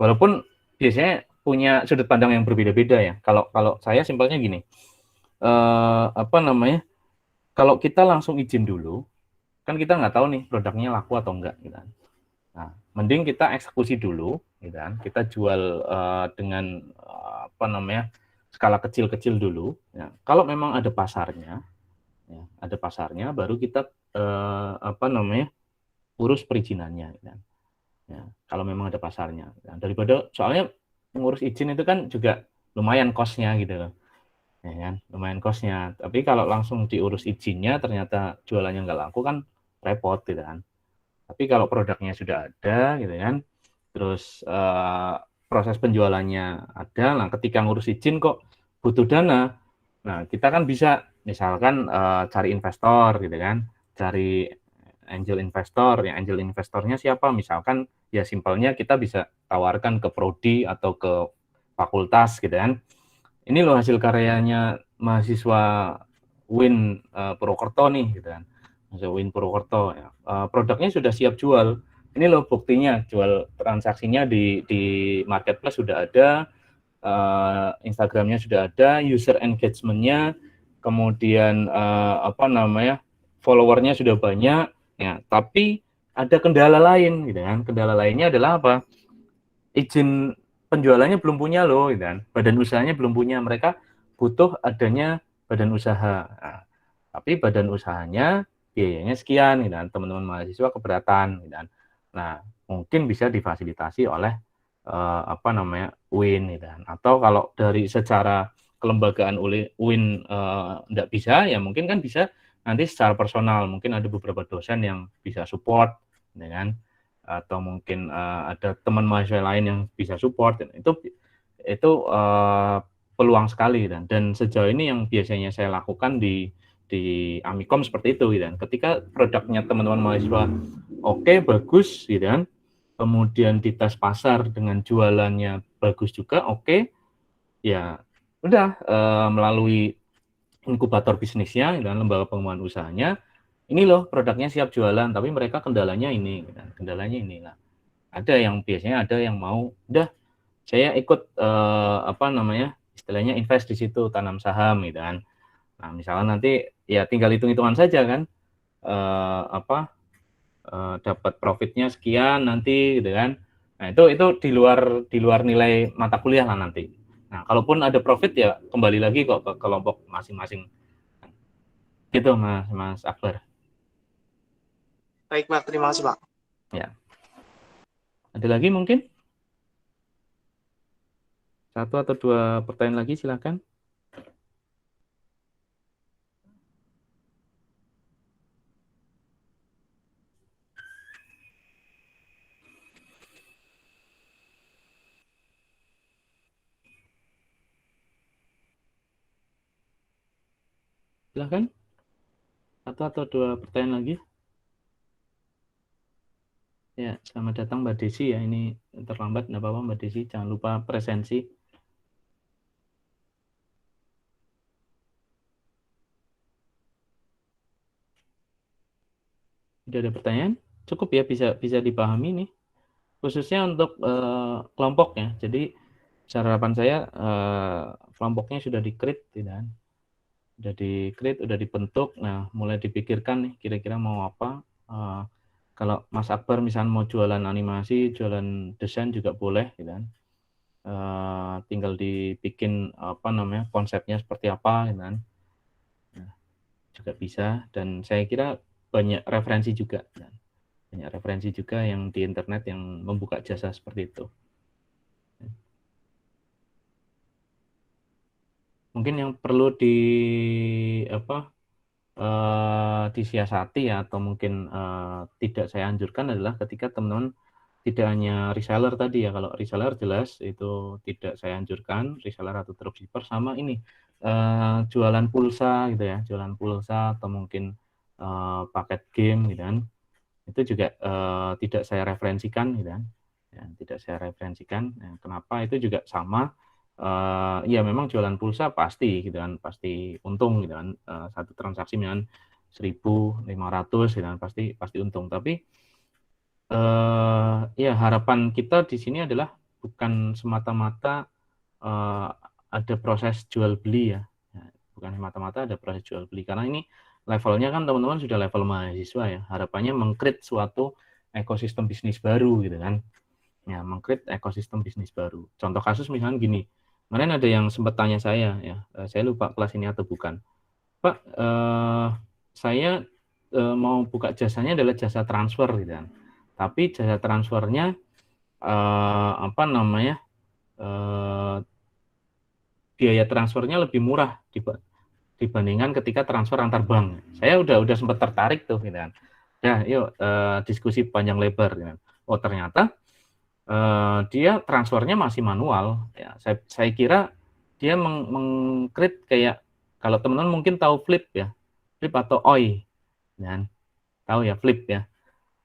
walaupun biasanya punya sudut pandang yang berbeda-beda ya. Kalau saya simpelnya gini, kalau kita langsung izin dulu, kan kita nggak tahu nih produknya laku atau enggak gitu kan. Nah, mending kita eksekusi dulu, gitu kan? Kita jual dengan skala kecil-kecil dulu. Ya. Kalau memang ada pasarnya, baru kita urus perizinannya. Gitu kan? Ya, kalau memang ada pasarnya. Ya, daripada soalnya mengurus izin itu kan juga lumayan cost-nya gitu, ya kan? Lumayan cost-nya. Tapi kalau langsung diurus izinnya, ternyata jualannya nggak laku kan repot, gitu kan? Tapi kalau produknya sudah ada, gitu kan, terus proses penjualannya ada, nah ketika ngurus izin kok butuh dana, nah kita kan bisa misalkan cari investor, gitu kan, cari angel investor, ya angel investornya siapa, misalkan ya simpelnya kita bisa tawarkan ke prodi atau ke fakultas, gitu kan. Ini loh hasil karyanya mahasiswa Win Purwokerto nih, gitu kan. Win Purwokerto ya. Produknya sudah siap jual. Ini loh buktinya, jual transaksinya di marketplace sudah ada, Instagramnya sudah ada, user engagement-nya, kemudian followernya sudah banyak, ya. Tapi ada kendala lain, gitu kan. Kendala lainnya adalah apa? Izin penjualannya belum punya loh, gitu kan. Badan usahanya belum punya. Mereka butuh adanya badan usaha. Nah, tapi badan usahanya biayanya sekian, gitu kan. Teman-teman mahasiswa keberatan, gitu kan. Nah, mungkin bisa difasilitasi oleh UIN, gitu kan. Atau kalau dari secara kelembagaan UIN tidak bisa, ya mungkin kan bisa nanti secara personal. Mungkin ada beberapa dosen yang bisa support, gitu kan. Atau mungkin ada teman mahasiswa lain yang bisa support. Itu peluang sekali, dan sejauh ini yang biasanya saya lakukan di Amikom seperti itu, gitu kan. Ketika produknya teman-teman mahasiswa oke, bagus, gitu kan, kemudian di tes pasar dengan jualannya bagus juga, oke, ya udah melalui inkubator bisnisnya dan lembaga pengembangan usahanya, ini loh produknya siap jualan, tapi mereka kendalanya ini, gitu kan. Kendalanya ini lah. biasanya ada yang mau, udah saya ikut istilahnya invest di situ, tanam saham gitu kan. Nah, misalnya nanti ya tinggal hitung-hitungan saja kan, dapat profitnya sekian nanti gitu kan. Nah, itu di luar nilai mata kuliah lah nanti. Nah, kalaupun ada profit ya kembali lagi kok ke kelompok masing-masing. Gitu Mas Akbar. Baik Pak, terima kasih Pak. Ya. Ada lagi mungkin? Satu atau dua pertanyaan lagi silakan. Silakan. Satu atau dua pertanyaan lagi. Ya, selamat datang Mbak Desi ya. Ini terlambat, enggak apa-apa Mbak Desi. Jangan lupa presensi. Sudah ada pertanyaan? Cukup ya, bisa dipahami nih. Khususnya untuk kelompok ya. Jadi harapan saya kelompoknya sudah di-create, tidak? Sudah di-create, sudah dibentuk. Nah, mulai dipikirkan nih kira-kira mau apa. Kalau Mas Akbar misalnya mau jualan animasi, jualan desain juga boleh, gitu kan. Tinggal dibikin konsepnya seperti apa, gitu kan. Nah, juga bisa. Dan saya kira banyak referensi juga, kan. Banyak referensi juga yang di internet yang membuka jasa seperti itu. Mungkin yang perlu disiasati ya, atau mungkin tidak saya anjurkan adalah ketika teman-teman tidak hanya reseller tadi ya. Kalau reseller jelas itu tidak saya anjurkan, reseller atau dropshipper, sama ini jualan pulsa gitu ya, jualan pulsa atau mungkin paket game gitu kan. Itu juga tidak saya referensikan gitu kan. Ya, tidak saya referensikan. Ya, kenapa? Itu juga sama. Ya memang jualan pulsa pasti gitu kan, pasti untung gitu kan. Satu transaksi dengan 1.500 gitu kan, pasti untung. Tapi ya harapan kita di sini adalah bukan semata-mata ada proses jual beli ya. Bukan semata-mata ada proses jual beli, karena ini levelnya kan teman-teman sudah level mahasiswa ya. Harapannya meng-create suatu ekosistem bisnis baru gitu kan. Ya, meng-create ekosistem bisnis baru. Contoh kasus misalnya gini. Kemarin ada yang sempat tanya saya ya, saya lupa kelas ini atau bukan. Pak, saya mau buka jasanya adalah jasa transfer gitu kan. Tapi jasa transfernya biaya transfernya lebih murah dibandingkan ketika transfer antar bank. Saya udah sempat tertarik tuh gitu kan. Ya, yuk diskusi panjang lebar gitu kan. Oh, ternyata dia transfernya masih manual ya. Saya kira dia meng-create kayak, kalau teman-teman mungkin tahu Flip ya, Flip atau Oi kan, tahu ya Flip ya.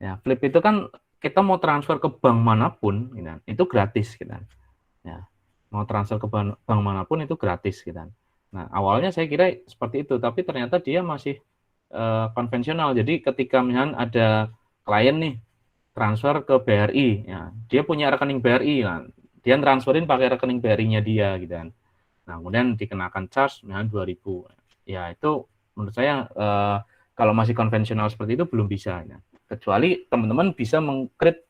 Ya, Flip itu kan kita mau transfer ke bank manapun gitu kan, itu gratis gitu kan. Ya, mau transfer ke bank manapun itu gratis gitu kan. Nah, awalnya saya kira seperti itu, tapi ternyata dia masih konvensional. Jadi ketika misalnya ada klien nih transfer ke BRI, ya, dia punya rekening BRI, kan, dia transferin pakai rekening BRI-nya dia, gitu kan. Nah, kemudian dikenakan charge misalnya 2.000. Ya, itu menurut saya kalau masih konvensional seperti itu belum bisa. Ya. Kecuali teman-teman bisa meng-create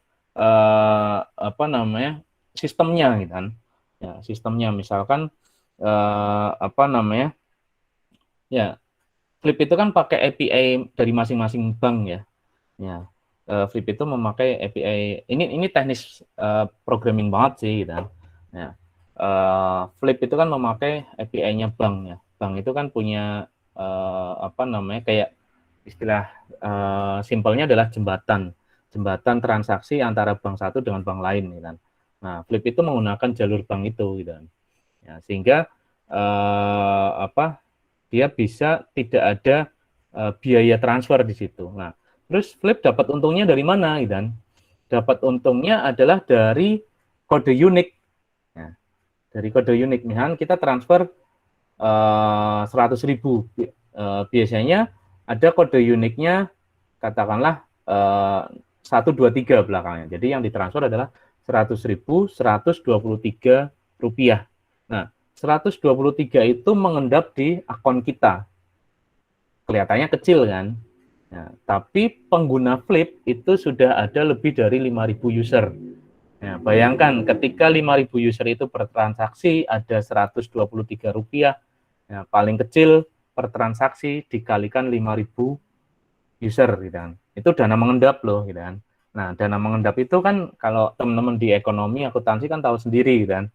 sistemnya, gitu kan. Ya, sistemnya misalkan ya, Flip itu kan pakai API dari masing-masing bank ya. Ya, Flip itu memakai API, ini teknis programming banget sih gitu kan. Ya, Flip itu kan memakai API-nya bank ya. Bank itu kan punya kayak istilah simpelnya adalah jembatan transaksi antara bank satu dengan bank lain gitu kan. Nah, Flip itu menggunakan jalur bank itu gitu kan. Ya, sehingga dia bisa tidak ada biaya transfer di situ. Nah, terus Flip dapat untungnya dari mana, gitu kan? Dapat untungnya adalah dari kode unik. Nah, dari kode unik, misalnya kita transfer 100.000. Biasanya ada kode uniknya, katakanlah 1, 2, 3 belakangnya. Jadi yang ditransfer adalah 100.123 rupiah. Nah, 123 itu mengendap di akun kita. Kelihatannya kecil kan? Nah, tapi pengguna Flip itu sudah ada lebih dari 5.000 user. Nah, bayangkan ketika 5.000 user itu bertransaksi ada 123 rupiah. Nah, paling kecil per transaksi dikalikan 5.000 user gitu kan. Itu dana mengendap loh gitu kan. Nah, dana mengendap itu kan kalau teman-teman di ekonomi akuntansi kan tahu sendiri gitu kan.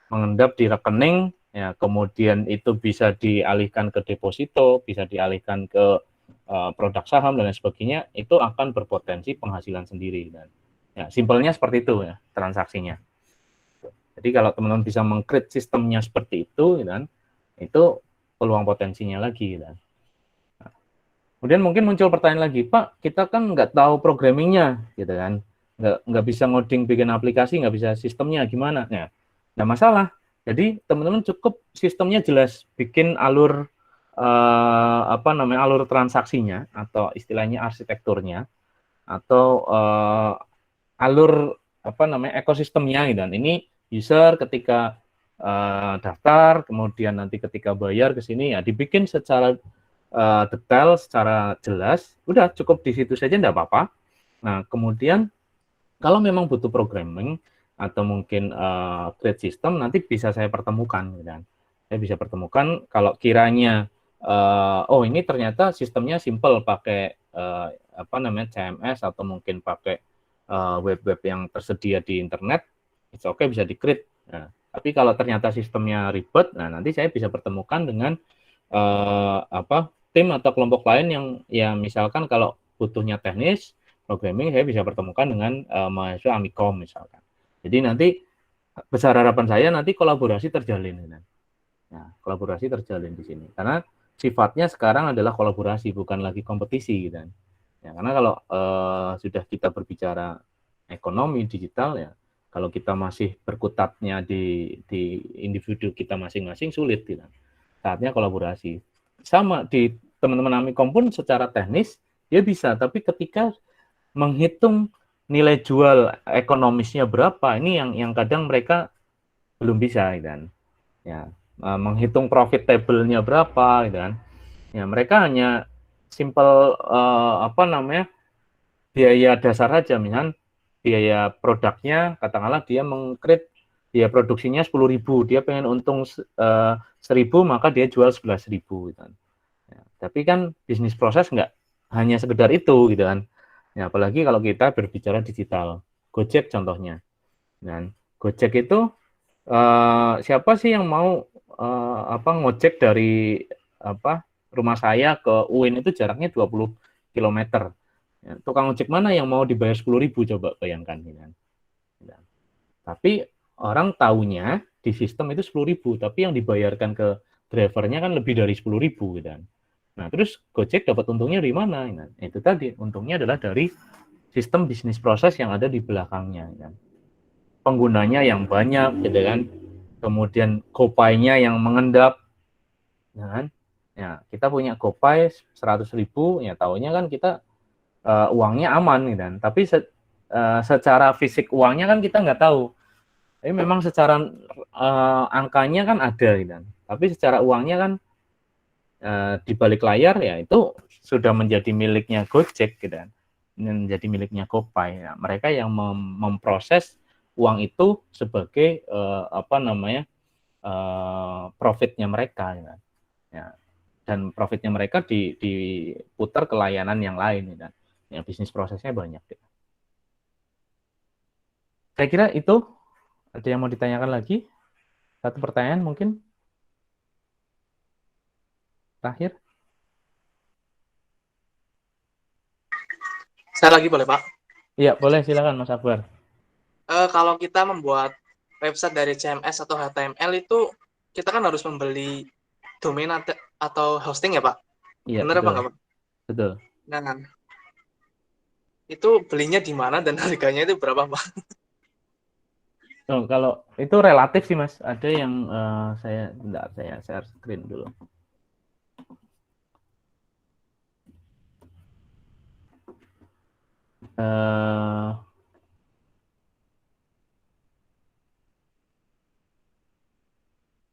Mengendap di rekening ya, kemudian itu bisa dialihkan ke deposito, bisa dialihkan ke produk saham dan lain sebagainya, itu akan berpotensi penghasilan sendiri dan ya simpelnya seperti itu ya transaksinya. Jadi kalau teman-teman bisa meng-create sistemnya seperti itu gitu kan, itu peluang potensinya lagi gitu kan. Kemudian mungkin muncul pertanyaan lagi, Pak, kita kan nggak tahu programmingnya, gitu kan, nggak bisa ngoding bikin aplikasi, nggak bisa sistemnya gimana, ya, nggak masalah. Jadi teman-teman cukup sistemnya jelas, bikin alur alur transaksinya atau istilahnya arsitekturnya atau alur ekosistemnya, gitu kan. Ini user ketika daftar, kemudian nanti ketika bayar ke sini ya dibikin secara detail, secara jelas, udah cukup di situ saja enggak apa-apa. Nah, kemudian kalau memang butuh programming atau mungkin create system, nanti bisa saya pertemukan, gitu kan. Saya bisa pertemukan kalau kiranya oh ini ternyata sistemnya simple pakai CMS atau mungkin pakai web-web yang tersedia di internet, it's okay, bisa di-create. Nah, tapi kalau ternyata sistemnya ribet, nah nanti saya bisa pertemukan dengan tim atau kelompok lain yang ya misalkan kalau butuhnya teknis programming, saya bisa pertemukan dengan mahasiswa Amikom misalkan. Jadi nanti besar harapan saya nanti kolaborasi terjalin. Nah, kolaborasi terjalin di sini karena sifatnya sekarang adalah kolaborasi, bukan lagi kompetisi gitu kan. Ya, karena kalau sudah kita berbicara ekonomi digital ya, kalau kita masih berkutatnya di individu kita masing-masing sulit gitu. Saatnya kolaborasi. Sama di teman-teman Amikom pun secara teknis dia bisa, tapi ketika menghitung nilai jual ekonomisnya berapa, ini yang kadang mereka belum bisa gitu kan. Ya, menghitung profit table-nya berapa gitu kan. Ya, mereka hanya simple biaya dasar aja, misalnya biaya produknya katakanlah dia meng-create biaya produksinya 10.000, dia pengen untung 1.000 maka dia jual 11.000 gitu kan. Ya, tapi kan bisnis proses nggak hanya sekedar itu gitu kan. Ya, apalagi kalau kita berbicara digital. Gojek contohnya. Dan Gojek itu siapa sih yang mau ngojek dari rumah saya ke UIN itu jaraknya 20 km. Ya, tukang ojek mana yang mau dibayar 10.000 coba bayangkan gitu kan. Ya. Tapi orang taunya di sistem itu 10.000, tapi yang dibayarkan ke drivernya kan lebih dari 10.000 gitu kan. Nah, terus Gojek dapat untungnya dari mana? Nah, itu tadi, untungnya adalah dari sistem bisnis proses yang ada di belakangnya. Kan. Penggunanya yang banyak, gitu kan. Kemudian GoPay-nya yang mengendap. Ya, kan? Ya, kita punya GoPay 100.000, ya tahunya kan kita uangnya aman, gitu kan. Tapi secara fisik uangnya kan kita nggak tahu. Tapi memang secara angkanya kan ada, gitu kan. Tapi secara uangnya kan di balik layar ya itu sudah menjadi miliknya Gojek gitu kan, menjadi miliknya GoPay. Ya, mereka yang memproses uang itu sebagai profitnya mereka, gitu kan. Ya, dan profitnya mereka diputar ke layanan yang lain, gitu kan. Ya, bisnis prosesnya banyak. Gitu. Saya kira itu. Ada yang mau ditanyakan lagi? Satu pertanyaan mungkin terakhir. Saya lagi boleh, Pak? Iya, boleh, silakan Mas Akbar. Kalau kita membuat website dari CMS atau HTML itu kita kan harus membeli domain atau hosting ya, Pak? Iya, benar apa betul. enggak, Pak? Betul. Nah, itu belinya di mana dan harganya itu berapa, Pak? Oh, kalau itu relatif sih Mas. Ada yang saya share screen dulu.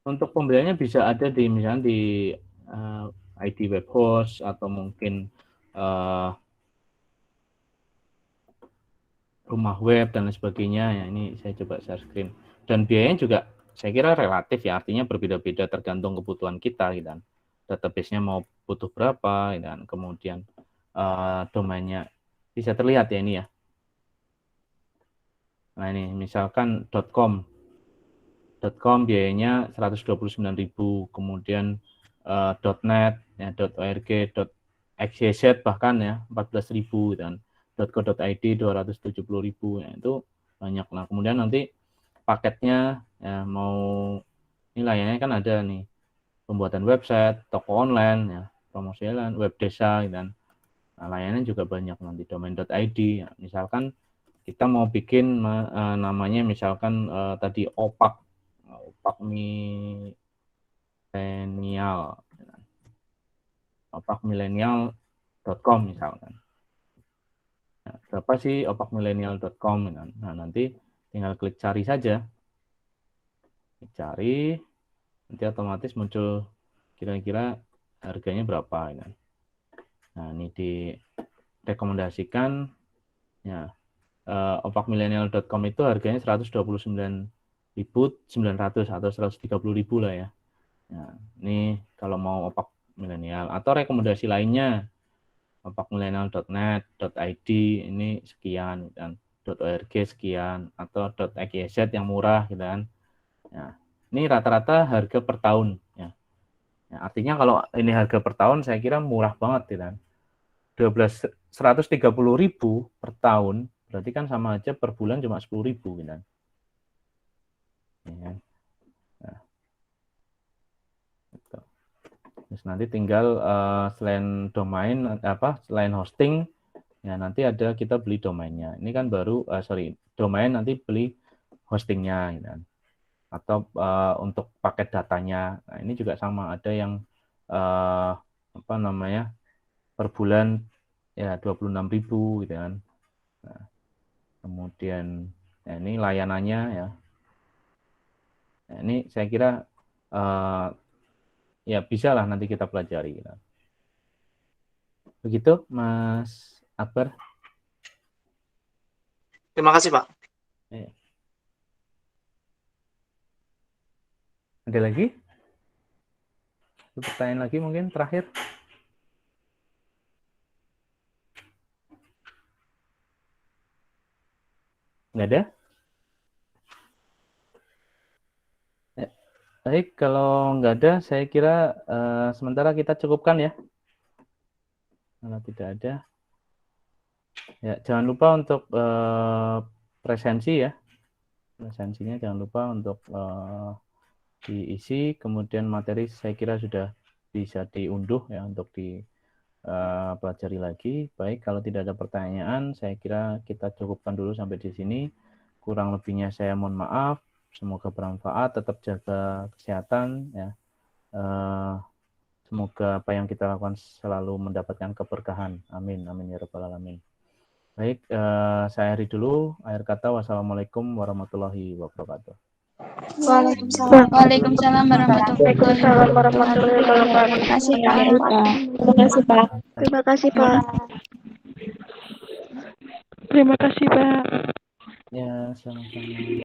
Untuk pembeliannya bisa ada di misalnya di ID web host atau mungkin rumah web dan lain sebagainya. Ya, ini saya coba share screen. Dan biayanya juga saya kira relatif ya, artinya berbeda-beda tergantung kebutuhan kita gitu kan. Database-nya mau butuh berapa gitu kan. Kemudian domainnya bisa terlihat ya ini ya. Nah ini misalkan .com biayanya 129.000, kemudian .net, ya, .org, .xyz bahkan ya 14.000 gitu kan. .co.id 270.000 ya, itu banyak. Nah kemudian nanti paketnya ya mau ini layannya kan ada nih pembuatan website, toko online ya, promosian, web desa gitu kan. Nah, layannya juga banyak nanti domain.id ya. Misalkan kita mau bikin namanya misalkan tadi opak milenial, opakmilenial.com misalkan. Nah, berapa sih opakmilenial.com? Nah, nanti tinggal klik cari saja. Klik cari, nanti otomatis muncul kira-kira harganya berapa. Nah, ini direkomendasikan ya, opakmilenial.com itu harganya 129.900 atau 130.000 lah ya. Nah, ini kalau mau opak milenial atau rekomendasi lainnya opakmilenial.net, .id ini sekian dan .org sekian atau .xyz yang murah gitu kan. Ya, ini rata-rata harga per tahun ya. Ya, artinya kalau ini harga per tahun saya kira murah banget gitu kan. 130.000 per tahun berarti kan sama aja per bulan cuma 10.000 gitu kan. Ya. Nah, gitu. Terus nanti tinggal selain domain selain hosting ya nanti ada kita beli domainnya. Ini kan baru domain nanti beli hostingnya gitu kan. Atau untuk paket datanya. Nah, ini juga sama ada yang per bulan ya 26.000 gitu kan. Nah, kemudian ya ini layanannya ya. Nah, ini saya kira ya bisa lah nanti kita pelajari. Gitu. Begitu, Mas Akbar. Terima kasih, Pak. Ya. Ada lagi? Pertanyaan lagi mungkin terakhir? Nggak ada? Ya. Baik, kalau nggak ada, saya kira sementara kita cukupkan ya. Kalau tidak ada, ya jangan lupa untuk presensi ya. Presensinya jangan lupa untuk diisi, kemudian materi saya kira sudah bisa diunduh ya untuk dipelajari lagi. Baik, kalau tidak ada pertanyaan, saya kira kita cukupkan dulu sampai di sini. Kurang lebihnya saya mohon maaf. Semoga bermanfaat, tetap jaga kesehatan ya. Semoga apa yang kita lakukan selalu mendapatkan keberkahan. Amin, amin ya rabbal alamin. Baik, saya akhiri dulu. Akhir kata, wassalamualaikum warahmatullahi wabarakatuh. Waalaikumsalam warahmatullahi wabarakatuh. Terima kasih Pak. Terima kasih, Pak. Terima kasih Pak. Terima kasih, Pak. Ya, sama-sama.